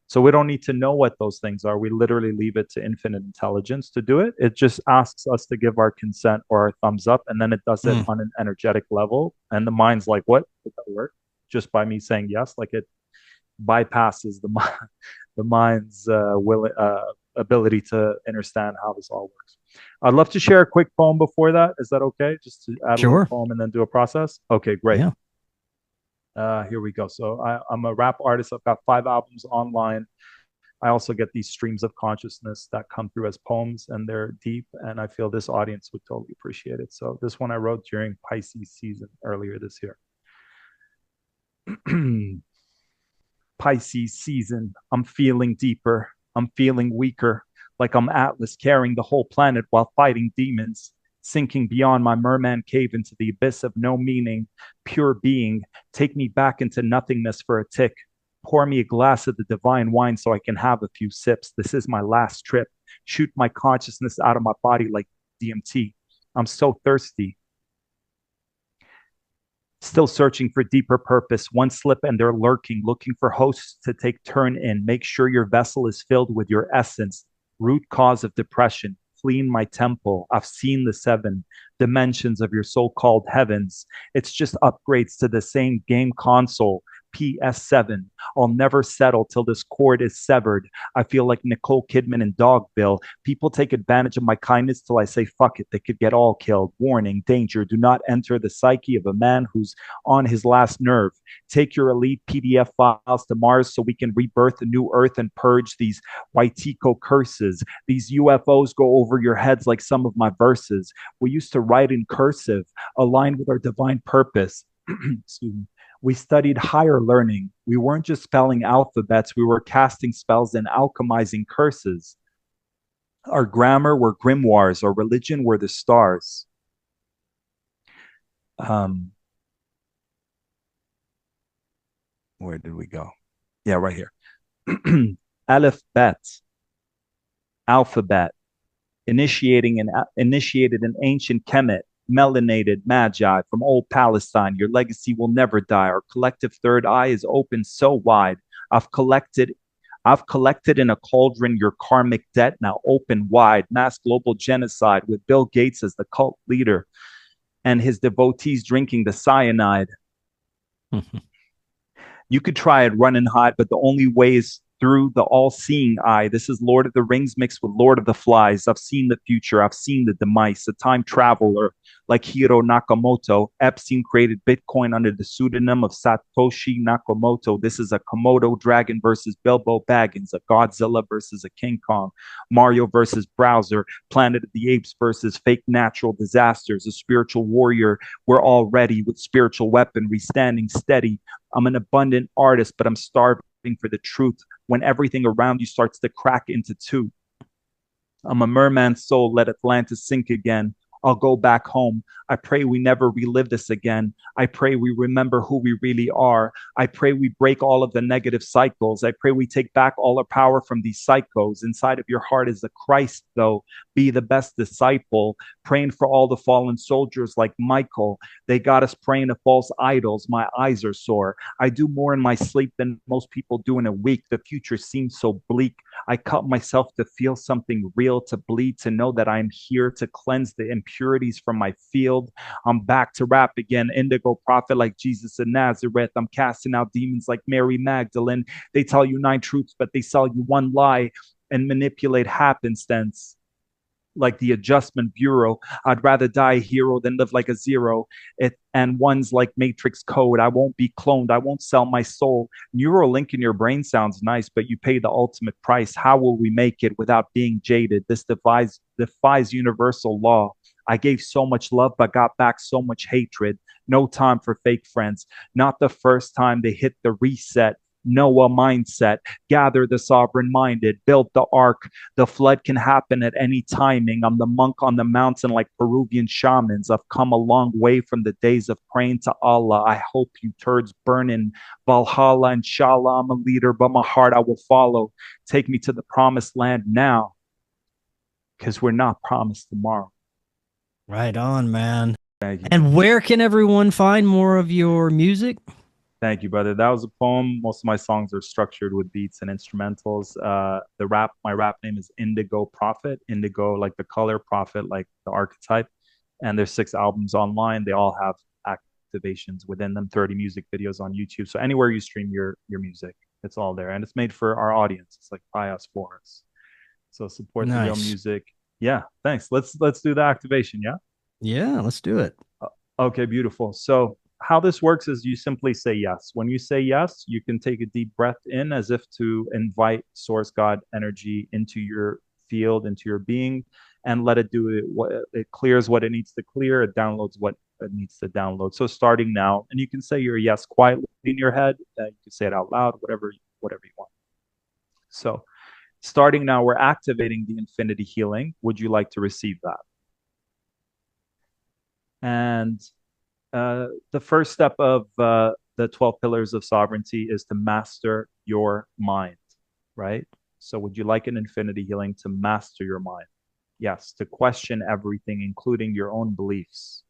So we don't need to know what those things are. We literally leave it to infinite intelligence to do it. It just asks us to give our consent or our thumbs up, and then it does it on an energetic level. And the mind's like, what? Did that work? Just by me saying yes, like it bypasses the mind's ability to understand how this all works. I'd love to share a quick poem before that. Is that okay? Just to add a little poem and then do a process? Okay, great. Yeah. Here we go. So I'm a rap artist. I've got 5 albums online. I also get these streams of consciousness that come through as poems, and they're deep, and I feel this audience would totally appreciate it. So this one I wrote during Pisces season earlier this year. Pisces season, I'm feeling deeper. I'm feeling weaker, like I'm Atlas carrying the whole planet while fighting demons, sinking beyond my merman cave into the abyss of no meaning, pure being. Take me back into nothingness for a tick. Pour me a glass of the divine wine so I can have a few sips. This is my last trip. Shoot my consciousness out of my body like DMT. I'm so thirsty. Still searching for deeper purpose. One slip and they're lurking, looking for hosts to take turn in. Make sure your vessel is filled with your essence. Root cause of depression. Clean my temple. I've seen the 7 dimensions of your so-called heavens. It's just upgrades to the same game console. PS7. I'll never settle till this cord is severed. I feel like Nicole Kidman in Dogville. People take advantage of my kindness till I say, fuck it, they could get all killed. Warning, danger, do not enter the psyche of a man who's on his last nerve. Take your elite PDF files to Mars so we can rebirth a new earth and purge these Waitiko curses. These UFOs go over your heads like some of my verses. We used to write in cursive, aligned with our divine purpose. Excuse me. We studied higher learning. We weren't just spelling alphabets, we were casting spells and alchemizing curses. Our grammar were grimoires, our religion were the stars. Where did we go? Yeah, right here. Aleph Bet, alphabet, initiated an ancient Kemet, melanated magi from old Palestine. Your legacy will never die. Our collective third eye is open so wide. I've collected in a cauldron your karmic debt, now open wide. Mass global genocide with Bill Gates as the cult leader and his devotees drinking the cyanide. You could try it, run and hide, but the only way is through the all-seeing eye. This is Lord of the Rings mixed with Lord of the Flies. I've seen the future. I've seen the demise. A time traveler like Hiro Nakamoto. Epstein created Bitcoin under the pseudonym of Satoshi Nakamoto. This is a Komodo dragon versus Bilbo Baggins, a Godzilla versus a King Kong, Mario versus Browser, Planet of the Apes versus fake natural disasters, a spiritual warrior. We're all ready with spiritual weaponry, standing steady. I'm an abundant artist, but I'm starving for the truth when everything around you starts to crack into two. I'm a merman's soul, let Atlantis sink again. I'll go back home. I pray we never relive this again. I pray we remember who we really are. I pray we break all of the negative cycles. I pray we take back all our power from these psychos. Inside of your heart is a Christ, though. Be the best disciple. Praying for all the fallen soldiers like Michael. They got us praying to false idols. My eyes are sore. I do more in my sleep than most people do in a week. The future seems so bleak. I cut myself to feel something real, to bleed, to know that I'm here to cleanse the impurities from my field. I'm back to rap again, indigo prophet like Jesus of Nazareth. I'm casting out demons like Mary Magdalene. They tell you 9 truths, but they sell you 1 lie and manipulate happenstance like the Adjustment Bureau. I'd rather die a hero than live like a zero. And one's like Matrix code. I won't be cloned. I won't sell my soul. Neuralink in your brain sounds nice, but you pay the ultimate price. How will we make it without being jaded? This defies universal law. I gave so much love, but got back so much hatred. No time for fake friends. Not the first time they hit the reset. Noah mindset, gather the sovereign minded, build the ark. The flood can happen at any timing. I'm the monk on the mountain like Peruvian shamans. I've come a long way from the days of praying to Allah. I hope you turds burn in Valhalla. Inshallah, I'm a leader, but my heart I will follow. Take me to the promised land now, because we're not promised tomorrow. Right on, man. And where can everyone find more of your music? Thank you, brother. That was a poem. Most of my songs are structured with beats and instrumentals. My rap name is Indigo Prophet. Indigo, like the color, prophet, like the archetype. And there's 6 albums online. They all have activations within them, 30 music videos on YouTube. So anywhere you stream your music, it's all there. And it's made for our audience. It's like by us for us. So support the real Nice. music. Yeah, thanks. Let's do the activation, yeah? Yeah, let's do it. Okay, beautiful. So how this works is you simply say yes. When you say yes, you can take a deep breath in as if to invite source God energy into your field, into your being, and let it do it. What it clears what it needs to clear, it downloads what it needs to download. So starting now, and you can say your yes quietly in your head. You can say it out loud, whatever you want. So starting now, we're activating the infinity healing. Would you like to receive that? And the first step of the 12 pillars of sovereignty is to master your mind, right? So, would you like an infinity healing to master your mind? Yes. To question everything, including your own beliefs.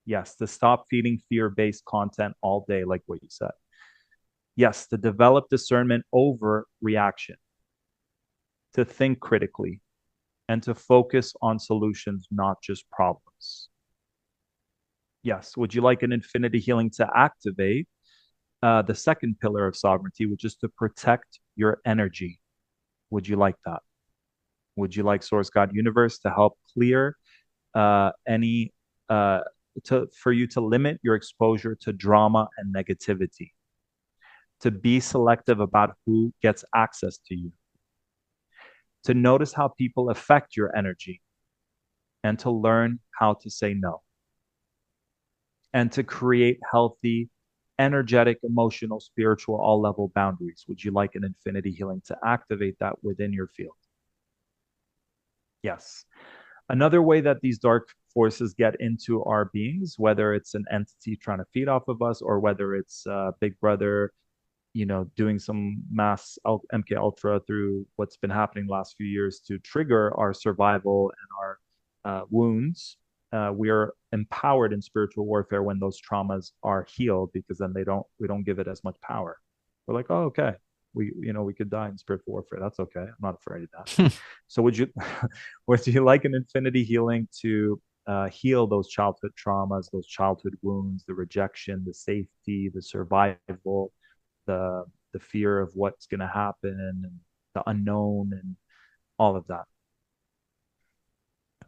Yes. To stop feeding fear based content all day, like what you said. Yes. To develop discernment over reaction. To think critically and to focus on solutions, not just problems. Yes. Would you like an infinity healing to activate the second pillar of sovereignty, which is to protect your energy? Would you like that? Would you like Source God Universe to help clear any for you to limit your exposure to drama and negativity, to be selective about who gets access to you, to notice how people affect your energy, and to learn how to say no, and to create healthy, energetic, emotional, spiritual, all level boundaries? Would you like an infinity healing to activate that within your field? Yes. Another way that these dark forces get into our beings, whether it's an entity trying to feed off of us or whether it's Big Brother, doing some mass MK Ultra through what's been happening the last few years to trigger our survival and our wounds. We are empowered in spiritual warfare when those traumas are healed, because then we don't give it as much power. We're like, oh, okay, we could die in spiritual warfare. That's okay. I'm not afraid of that. So would you like an infinity healing to heal those childhood traumas, those childhood wounds, the rejection, the safety, the survival, the fear of what's going to happen, and the unknown, and all of that?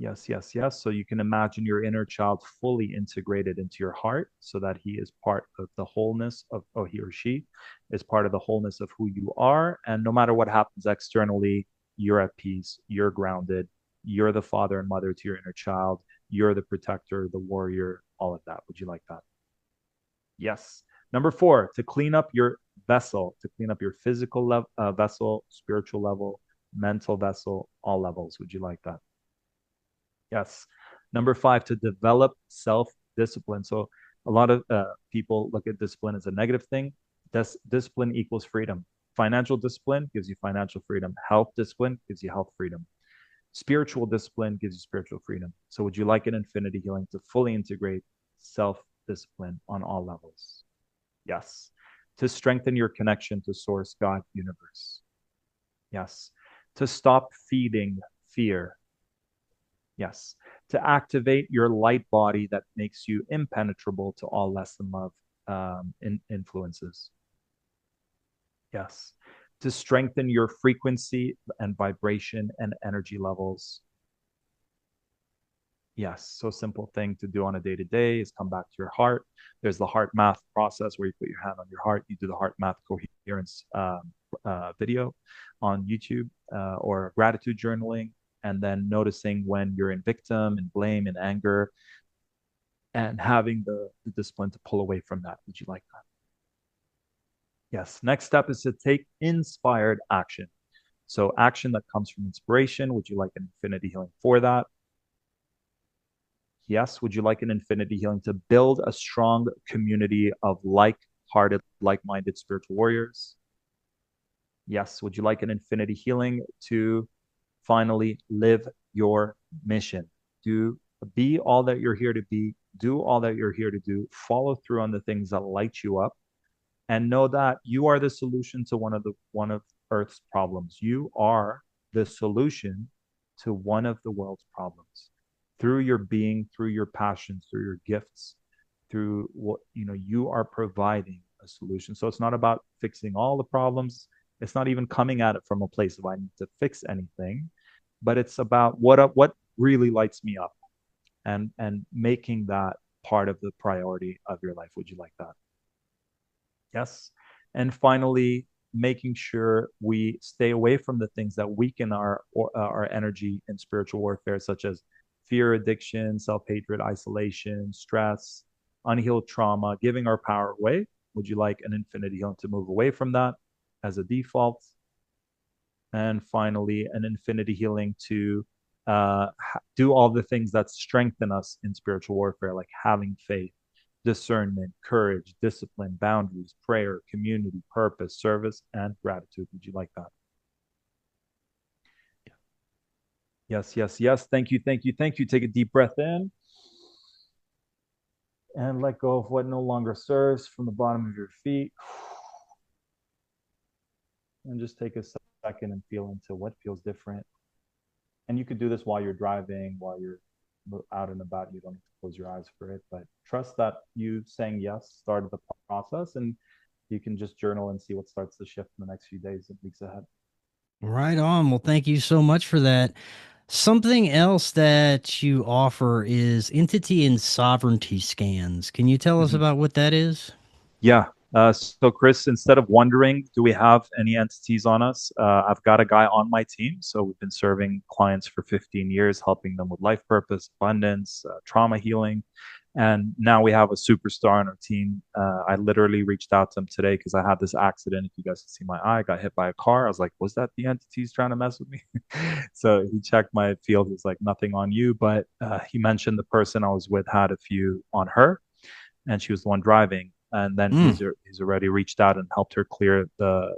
Yes, yes, yes. So you can imagine your inner child fully integrated into your heart so that he is part of the wholeness of, or he or she is part of the wholeness of who you are. And no matter what happens externally, you're at peace, you're grounded, you're the father and mother to your inner child, you're the protector, the warrior, all of that. Would you like that? Yes. Number 4, to clean up your vessel, to clean up your physical vessel, spiritual level, mental vessel, all levels. Would you like that? Yes. Number 5, to develop self-discipline. So a lot of people look at discipline as a negative thing. Discipline equals freedom. Financial discipline gives you financial freedom. Health discipline gives you health freedom. Spiritual discipline gives you spiritual freedom. So would you like an infinity healing to fully integrate self-discipline on all levels? Yes. To strengthen your connection to Source, God, universe. Yes. To stop feeding fear. Yes. To activate your light body that makes you impenetrable to all less than love influences. Yes. To strengthen your frequency and vibration and energy levels. Yes. So simple thing to do on a day-to-day is come back to your heart. There's the heart math process where you put your hand on your heart. You do the heart math coherence video on YouTube, or gratitude journaling, and then noticing when you're in victim and blame and anger, and having the discipline to pull away from that. Would you like that? Yes. Next step is to take inspired action. So action that comes from inspiration. Would you like an infinity healing for that? Yes. Would you like an infinity healing to build a strong community of like-hearted, like-minded spiritual warriors? Yes. Would you like an infinity healing to finally live your mission? Be all that you're here to be. Do all that you're here to do. Follow through on the things that light you up. and know that you are the solution to one of Earth's problems. You are the solution to one of the world's problems through your being, through your passions, through your gifts, through what you are providing a solution. So it's not about fixing all the problems. It's not even coming at it from a place of I need to fix anything, but it's about what really lights me up, and making that part of the priority of your life. Would you like that? Yes. And finally, making sure we stay away from the things that weaken our energy in spiritual warfare, such as fear, addiction, self-hatred, isolation, stress, unhealed trauma, giving our power away. Would you like an infinity healing to move away from that as a default? And finally, an infinity healing to do all the things that strengthen us in spiritual warfare, like having faith, discernment, courage, discipline, boundaries, prayer, community, purpose, service, and gratitude. Would you like that? Yes, yes, yes. Thank you, thank you, thank you. Take a deep breath in and let go of what no longer serves from the bottom of your feet. And just take a second and feel into what feels different. And you could do this while you're driving, while you're out and about. You don't need to close your eyes for it, but trust that you saying yes started the process, and you can just journal and see what starts to shift in the next few days and weeks ahead. Right on. Well, thank you so much for that. Something else that you offer is entity and sovereignty scans. Can you tell us Mhm. about what that is? Yeah. So, Chris, instead of wondering, do we have any entities on us? I've got a guy on my team. So, we've been serving clients for 15 years, helping them with life purpose, abundance, trauma healing. And now we have a superstar on our team. I literally reached out to him today because I had this accident. If you guys can see my eye, I got hit by a car. I was like, was that the entities trying to mess with me? So, he checked my field. He's like, nothing on you. But he mentioned the person I was with had a few on her, and she was the one driving. And then Mm. he's already reached out and helped her clear the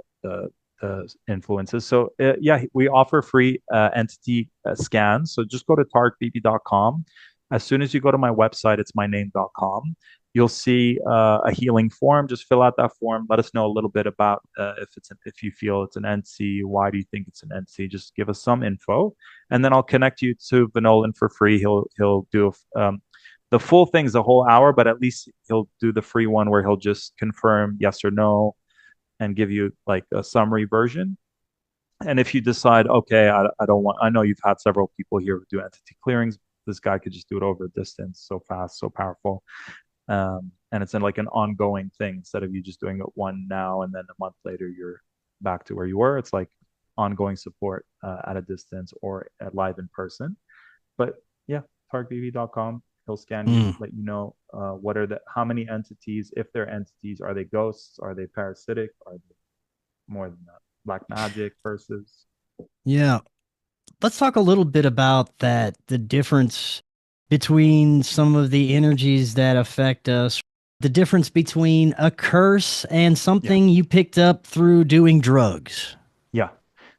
influences. So yeah, we offer free entity scans. So just go to tarekbb.com. As soon as you go to my website, it's myname.com. You'll see a healing form. Just fill out that form. Let us know a little bit about if you feel it's an NC. Why do you think it's an NC? Just give us some info, and then I'll connect you to Vanolan for free. He'll do the full thing's a whole hour, but at least he'll do the free one where he'll just confirm yes or no and give you like a summary version. And if you decide, okay, I don't want, I know you've had several people here who do entity clearings. This guy could just do it over a distance, so fast, so powerful. And it's in like an ongoing thing instead of you just doing it one now and then a month later you're back to where you were. It's like ongoing support at a distance or at live in person. But yeah, targetbb.com. He'll scan you, Mm. let you know how many entities, if they're entities, are they ghosts, are they parasitic, are they more than that? Black magic versus. Yeah. Let's talk a little bit about that, the difference between some of the energies that affect us, the difference between a curse and Yeah. something you picked up through doing drugs. Yeah.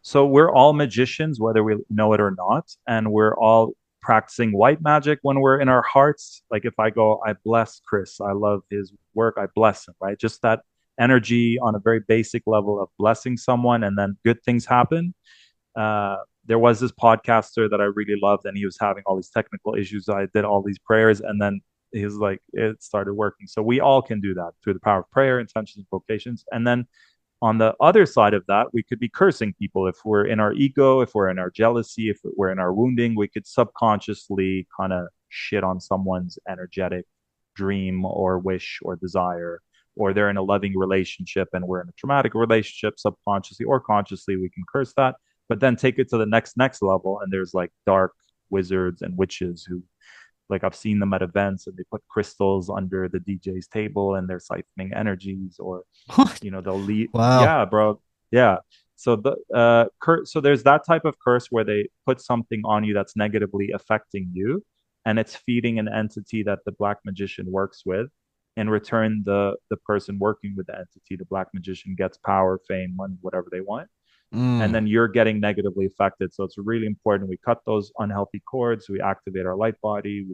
So we're all magicians, whether we know it or not. And we're all practicing white magic when we're in our hearts. Like if I go, I bless Chris, I love his work, I bless him, right? Just that energy on a very basic level of blessing someone, and then good things happen. Uh, there was this podcaster that I really loved, and he was having all these technical issues. I did all these prayers, and then he was like, it started working. So we all can do that through the power of prayer, intentions, and vocations. And then on the other side of that, we could be cursing people. If we're in our ego, if we're in our jealousy, if we're in our wounding, we could subconsciously kind of shit on someone's energetic dream or wish or desire. Or they're in a loving relationship and we're in a traumatic relationship, subconsciously or consciously, we can curse that. But then take it to the next level, and there's like dark wizards and witches who, like, I've seen them at events, and they put crystals under the DJ's table and they're siphoning energies, or What? they'll leave. Wow. Yeah, bro. Yeah. So so there's that type of curse where they put something on you that's negatively affecting you, and it's feeding an entity that the black magician works with. In return, the person working with the entity, the black magician, gets power, fame, money, whatever they want, and Mm. then you're getting negatively affected. So it's really important we cut those unhealthy cords, we activate our light body,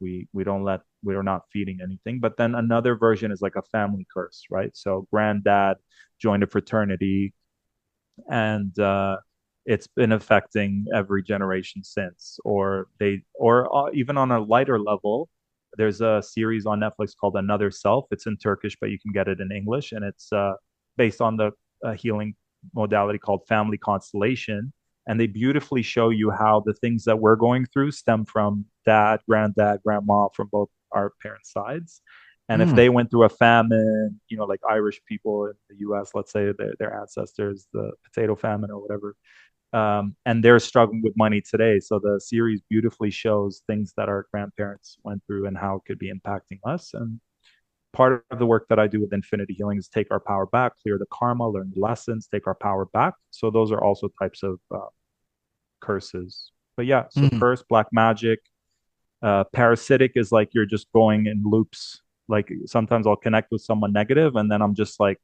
we don't let we're not feeding anything. But then another version is like a family curse, right? So granddad joined a fraternity, and it's been affecting every generation since. Or even on a lighter level, there's a series on Netflix called Another Self. It's in Turkish, but you can get it in English, and it's based on the healing modality called family constellation. And they beautifully show you how the things that we're going through stem from dad, granddad, grandma, from both our parents' sides. And if they went through a famine, like Irish people in the US, let's say their ancestors, the potato famine or whatever, and they're struggling with money today. So the series beautifully shows things that our grandparents went through and how it could be impacting us. And part of the work that I do with Infinity Healing is take our power back, clear the karma, learn the lessons, take our power back. So those are also types of curses. But yeah, so curse, black magic, parasitic is like you're just going in loops. Like sometimes I'll connect with someone negative, and then I'm just like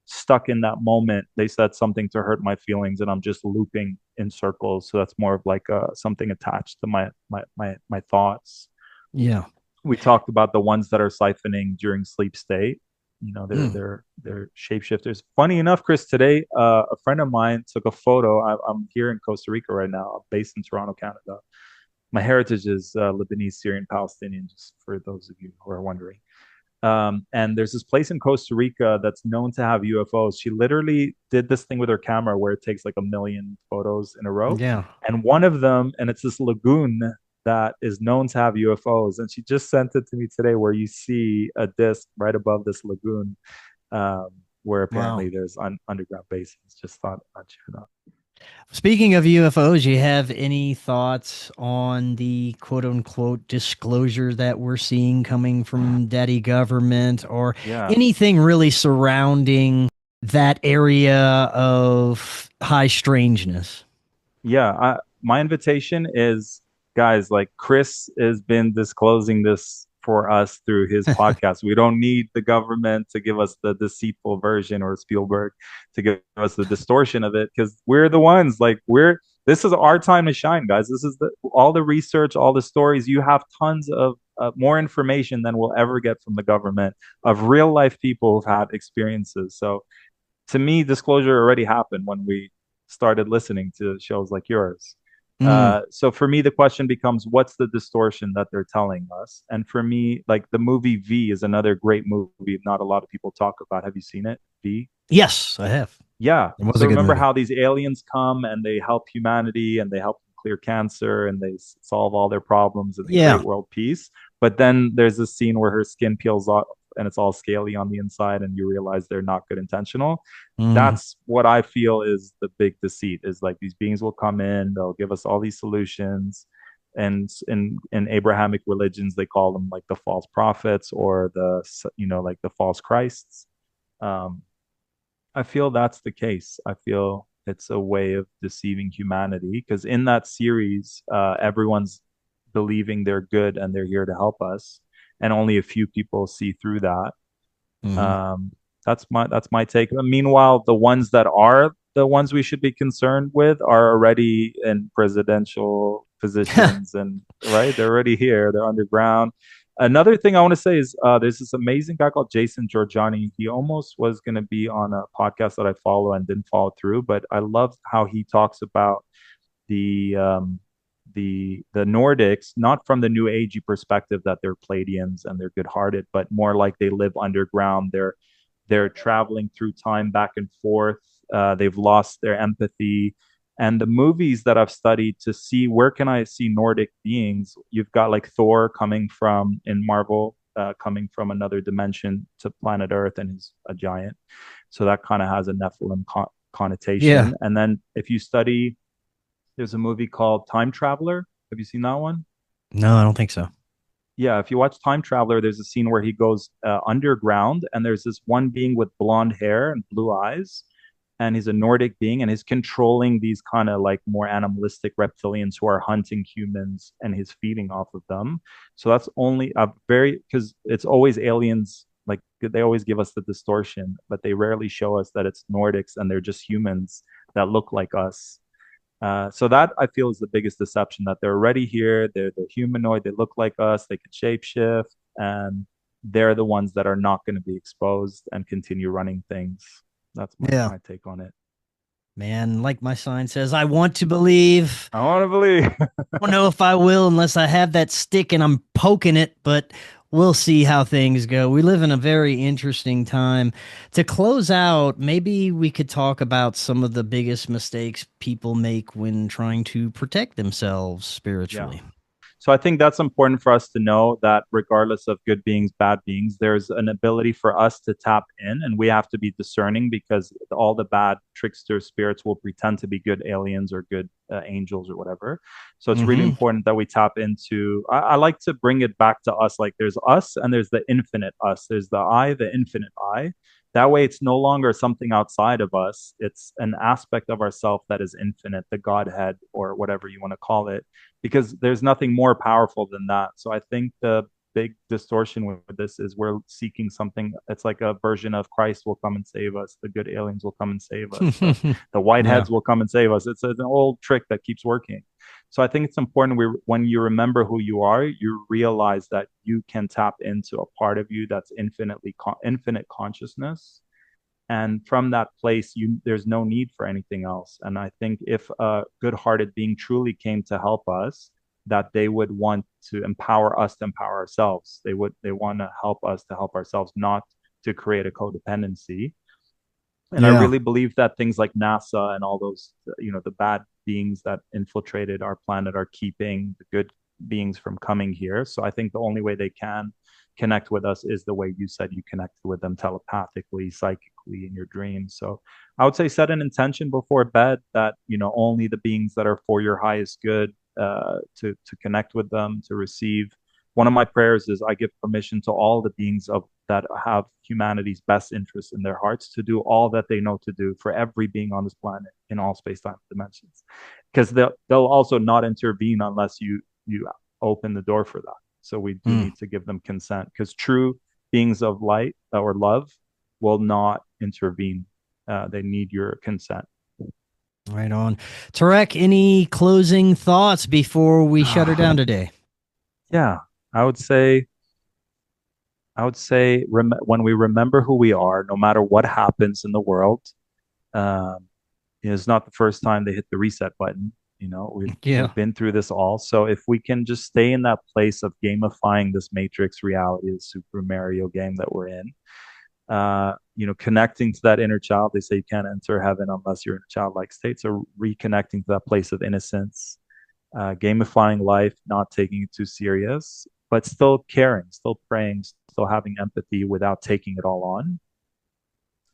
stuck in that moment. They said something to hurt my feelings, and I'm just looping in circles. So that's more of like something attached to my thoughts. Yeah. We talked about the ones that are siphoning during sleep state. They're shapeshifters. Funny enough, Chris, today a friend of mine took a photo. I'm here in Costa Rica right now. I'm based in Toronto, Canada. My heritage is Lebanese, Syrian, Palestinian, just for those of you who are wondering. And there's this place in Costa Rica that's known to have UFOs. She literally did this thing with her camera where it takes like a million photos in a row. Yeah. And one of them, and it's this lagoon that is known to have UFOs. And she just sent it to me today where you see a disc right above this lagoon, where apparently there's underground bases. Just thought I'd share that. Speaking of UFOs, you have any thoughts on the quote unquote disclosure that we're seeing coming from daddy government, or Yeah. anything really surrounding that area of high strangeness? Yeah, my invitation is, guys, like Chris has been disclosing this for us through his podcast. We don't need the government to give us the deceitful version, or Spielberg to give us the distortion of it, because we're the ones, like this is our time to shine, guys. This is all the research, all the stories. You have tons of more information than we'll ever get from the government, of real life people who've had experiences. So to me, disclosure already happened when we started listening to shows like yours. So for me, the question becomes, what's the distortion that they're telling us? And for me, like the movie V is another great movie not a lot of people talk about. Have you seen it, V? Yes, I have. Yeah. It was So a good remember movie. how these aliens come and they help humanity, and they help them clear cancer, and they solve all their problems, and they Yeah. create world peace. But then there's this scene where her skin peels off and it's all scaly on the inside, and you realize they're not good intentional. That's what I feel is the big deceit, is like these beings will come in, they'll give us all these solutions. And in Abrahamic religions, they call them like the false prophets, or like the false Christs. Um, I feel that's the case. I feel it's a way of deceiving humanity, because in that series, everyone's believing they're good and they're here to help us, and only a few people see through that. Um, that's my take. Meanwhile, the ones that are the ones we should be concerned with are already in presidential positions, and right, they're already here. They're underground. Another thing I want to say is there's this amazing guy called Jason Georgiani. He almost was going to be on a podcast that I follow and didn't follow through, but I love how he talks about the um, the Nordics, not from the new agey perspective that they're Pleiadians and they're good-hearted, but more like they live underground. They're traveling through time back and forth. They've lost their empathy. And the movies that I've studied to see where can I see Nordic beings, you've got like Thor coming from in Marvel, coming from another dimension to planet Earth, and he's a giant. So that kind of has a Nephilim connotation. Yeah. And then if you study, there's a movie called Time Traveler. Have you seen that one? No, I don't think so. Yeah, if you watch Time Traveler, there's a scene where he goes underground, and there's this one being with blonde hair and blue eyes, and he's a Nordic being, and he's controlling these kind of like more animalistic reptilians who are hunting humans, and he's feeding off of them. So that's only a very, because it's always aliens. Like they always give us the distortion, but they rarely show us that it's Nordics and they're just humans that look like us. So that I feel is the biggest deception, that they're already here. They're humanoid. They look like us. They can shapeshift. and they're the ones that are not going to be exposed and continue running things. That's Yeah. my take on it. Man, like my sign says, I want to believe. I want to believe. I don't know if I will unless I have that stick and I'm poking it, but we'll see how things go. We live in a very interesting time. To close out, maybe we could talk about some of the biggest mistakes people make when trying to protect themselves Yeah. spiritually. So I think that's important for us to know that regardless of good beings, bad beings, there's an ability for us to tap in, and we have to be discerning because all the bad trickster spirits will pretend to be good aliens or good angels or whatever. So it's really Mm-hmm. important that we tap into. I like to bring it back to us. Like there's us and there's the infinite us. There's the I, the infinite I. That way, it's no longer something outside of us. It's an aspect of ourself that is infinite, the Godhead, or whatever you want to call it, because there's nothing more powerful than that. So I think the big distortion with this is we're seeking something. It's like a version of Christ will come and save us. The good aliens will come and save us. The Yeah. whiteheads will come and save us. It's an old trick that keeps working. So I think it's important when you remember who you are, you realize that you can tap into a part of you that's infinite consciousness, and from that place there's no need for anything else. And I think if a good-hearted being truly came to help us, that they would want to empower us to empower ourselves. They want to help us to help ourselves, not to create a codependency. And I Yeah. really believe that things like NASA and all those, the bad beings that infiltrated our planet are keeping the good beings from coming here. So I think the only way they can connect with us is the way you said you connected with them, telepathically, psychically, in your dreams. So I would say set an intention before bed that, only the beings that are for your highest good, to connect with them, to receive. One of my prayers is I give permission to all the beings that have humanity's best interests in their hearts to do all that they know to do for every being on this planet in all space-time dimensions, because they'll also not intervene unless you open the door for that. So we do Mm. need to give them consent, because true beings of light or love will not intervene. They need your consent. Right on. Tarek, any closing thoughts before we shut her down today? Yeah, I would say when we remember who we are, no matter what happens in the world, um, it's not the first time they hit the reset button. Yeah. We've been through this all. So if we can just stay in that place of gamifying this Matrix reality, the Super Mario game that we're in, connecting to that inner child. They say you can't enter heaven unless you're in a childlike state. So reconnecting to that place of innocence, gamifying life, not taking it too serious, but still caring, still praying, still having empathy without taking it all on,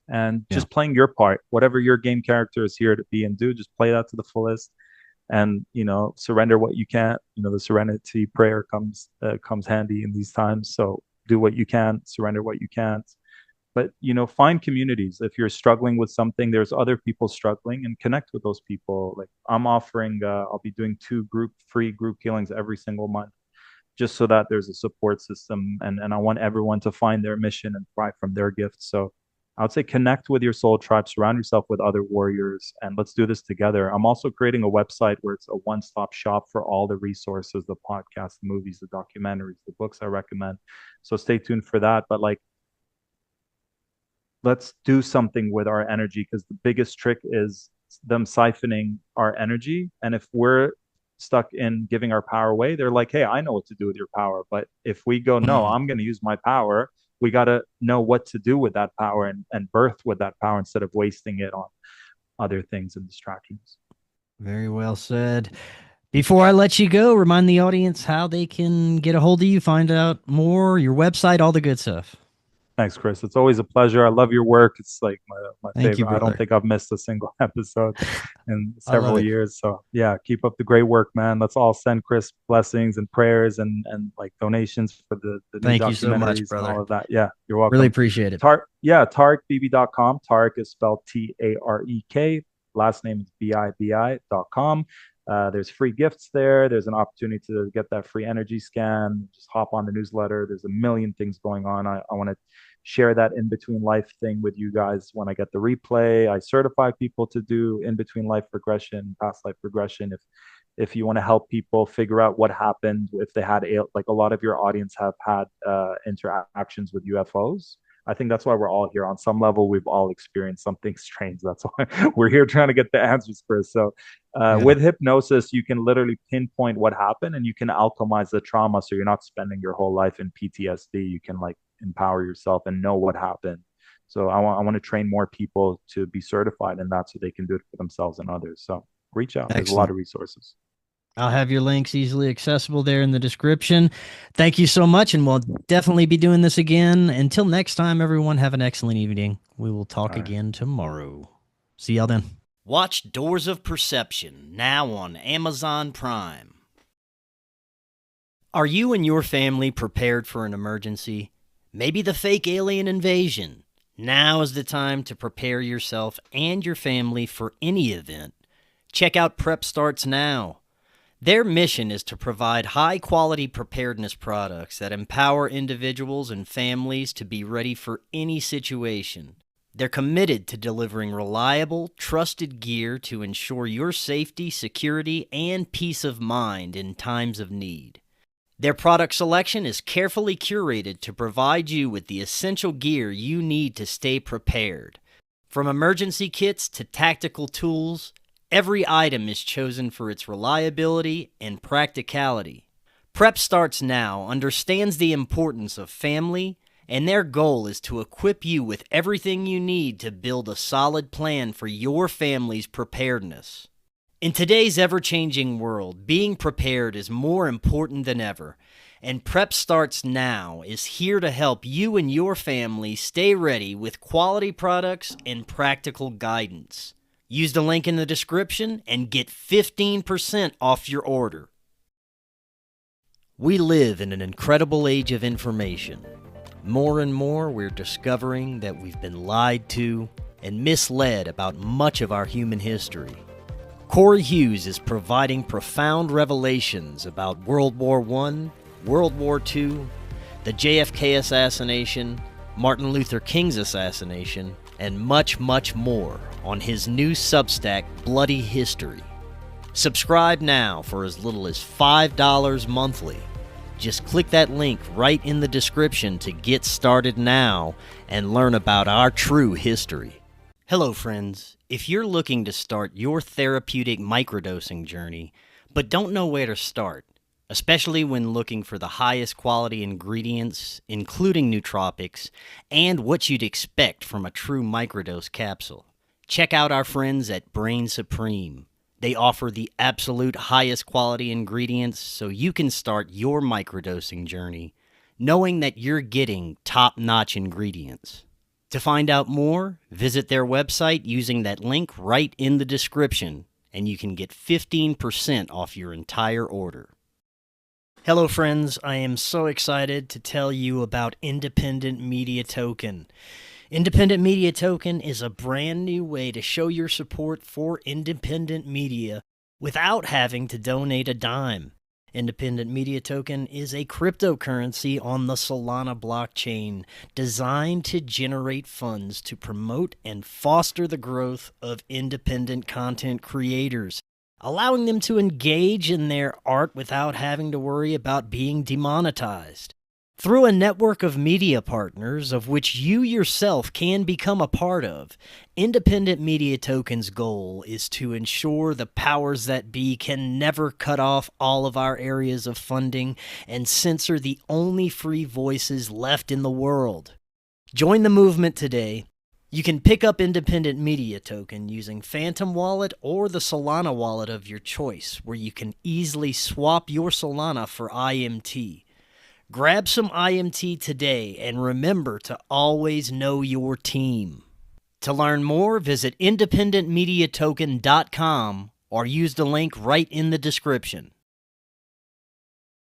and Yeah. just playing your part. Whatever your game character is here to be and do, just play that to the fullest, and surrender what you can't. The serenity prayer comes handy in these times. So do what you can, surrender what you can't. But find communities. If you're struggling with something, there's other people struggling, and connect with those people. Like I'm offering, I'll be doing 2 free group healings every single month, just so that there's a support system, and I want everyone to find their mission and thrive from their gifts. So I would say connect with your soul tribe, surround yourself with other warriors, and let's do this together. I'm also creating a website where it's a one-stop shop for all the resources, the podcasts, the movies, the documentaries, the books I recommend. So stay tuned for that. But let's do something with our energy, because the biggest trick is them siphoning our energy. And if we're stuck in giving our power away, they're like, hey, I know what to do with your power. But if we go, no, Mm. I'm going to use my power, we got to know what to do with that power, and birth with that power instead of wasting it on other things and distractions. Very well said. Before I let you go, remind the audience how they can get a hold of you, find out more, your website, all the good stuff. Thanks, Chris. It's always a pleasure. I love your work. It's like my Thank you, favorite. I don't brother. think I've missed a single episode in I love several it. years. So yeah, keep up the great work, man. Let's all send Chris blessings and prayers, and like donations for the new Thank you so much, documentaries and all brother. of that. Yeah, you're Really welcome. appreciate it. TarekBibi.com. Tarek is spelled Tarek. Last name is Bibi.com. There's free gifts there. There's an opportunity to get that free energy scan. Just hop on the newsletter. There's a million things going on. I want to share that in between life thing with you guys when I get the replay. I certify people to do in between life regression, past life regression. If if you want to help people figure out what happened, if they had, like a lot of your audience have had interactions with UFOs. I think that's why we're all here. On some level, we've all experienced something strange. That's why we're here trying to get the answers, Chris. So, Yeah. with hypnosis, you can literally pinpoint what happened and you can alchemize the trauma. So you're not spending your whole life in PTSD. You can like empower yourself and know what happened. So I want to train more people to be certified in that so they can do it for themselves and others. So reach out. There's a lot Excellent. of resources. I'll have your links easily accessible there in the description. Thank you so much, and we'll definitely be doing this again. Until next time, everyone, have an excellent evening. We will talk again tomorrow. See y'all then. Watch Doors of Perception, now on Amazon Prime. Are you and your family prepared for an emergency? Maybe the fake alien invasion? Now is the time to prepare yourself and your family for any event. Check out Prep Starts Now. Their mission is to provide high-quality preparedness products that empower individuals and families to be ready for any situation. They're committed to delivering reliable, trusted gear to ensure your safety, security, and peace of mind in times of need. Their product selection is carefully curated to provide you with the essential gear you need to stay prepared. From emergency kits to tactical tools, every item is chosen for its reliability and practicality. Prep Starts Now understands the importance of family, and their goal is to equip you with everything you need to build a solid plan for your family's preparedness. In today's ever-changing world, being prepared is more important than ever, and Prep Starts Now is here to help you and your family stay ready with quality products and practical guidance. Use the link in the description and get 15% off your order. We live in an incredible age of information. More and more, we're discovering that we've been lied to and misled about much of our human history. Cory Hughes is providing profound revelations about World War I, World War II, the JFK assassination, Martin Luther King's assassination, and much, much more on his new Substack, Bloody History. Subscribe now for as little as $5 monthly. Just click that link right in the description to get started now and learn about our true history. Hello, friends. If you're looking to start your therapeutic microdosing journey, but don't know where to start, especially when looking for the highest quality ingredients, including nootropics, and what you'd expect from a true microdose capsule, check out our friends at Brainsupreme. They offer the absolute highest quality ingredients so you can start your microdosing journey, knowing that you're getting top-notch ingredients. To find out more, visit their website using that link right in the description, and you can get 15% off your entire order. Hello, friends. I am so excited to tell you about Independent Media Token. Independent Media Token is a brand new way to show your support for independent media without having to donate a dime. Independent Media Token is a cryptocurrency on the Solana blockchain designed to generate funds to promote and foster the growth of independent content creators, allowing them to engage in their art without having to worry about being demonetized. Through a network of media partners, of which you yourself can become a part of, Independent Media Token's goal is to ensure the powers that be can never cut off all of our areas of funding and censor the only free voices left in the world. Join the movement today. You can pick up Independent Media Token using Phantom Wallet or the Solana wallet of your choice, where you can easily swap your Solana for IMT. Grab some IMT today and remember to always know your team. To learn more, visit independentmediatoken.com or use the link right in the description.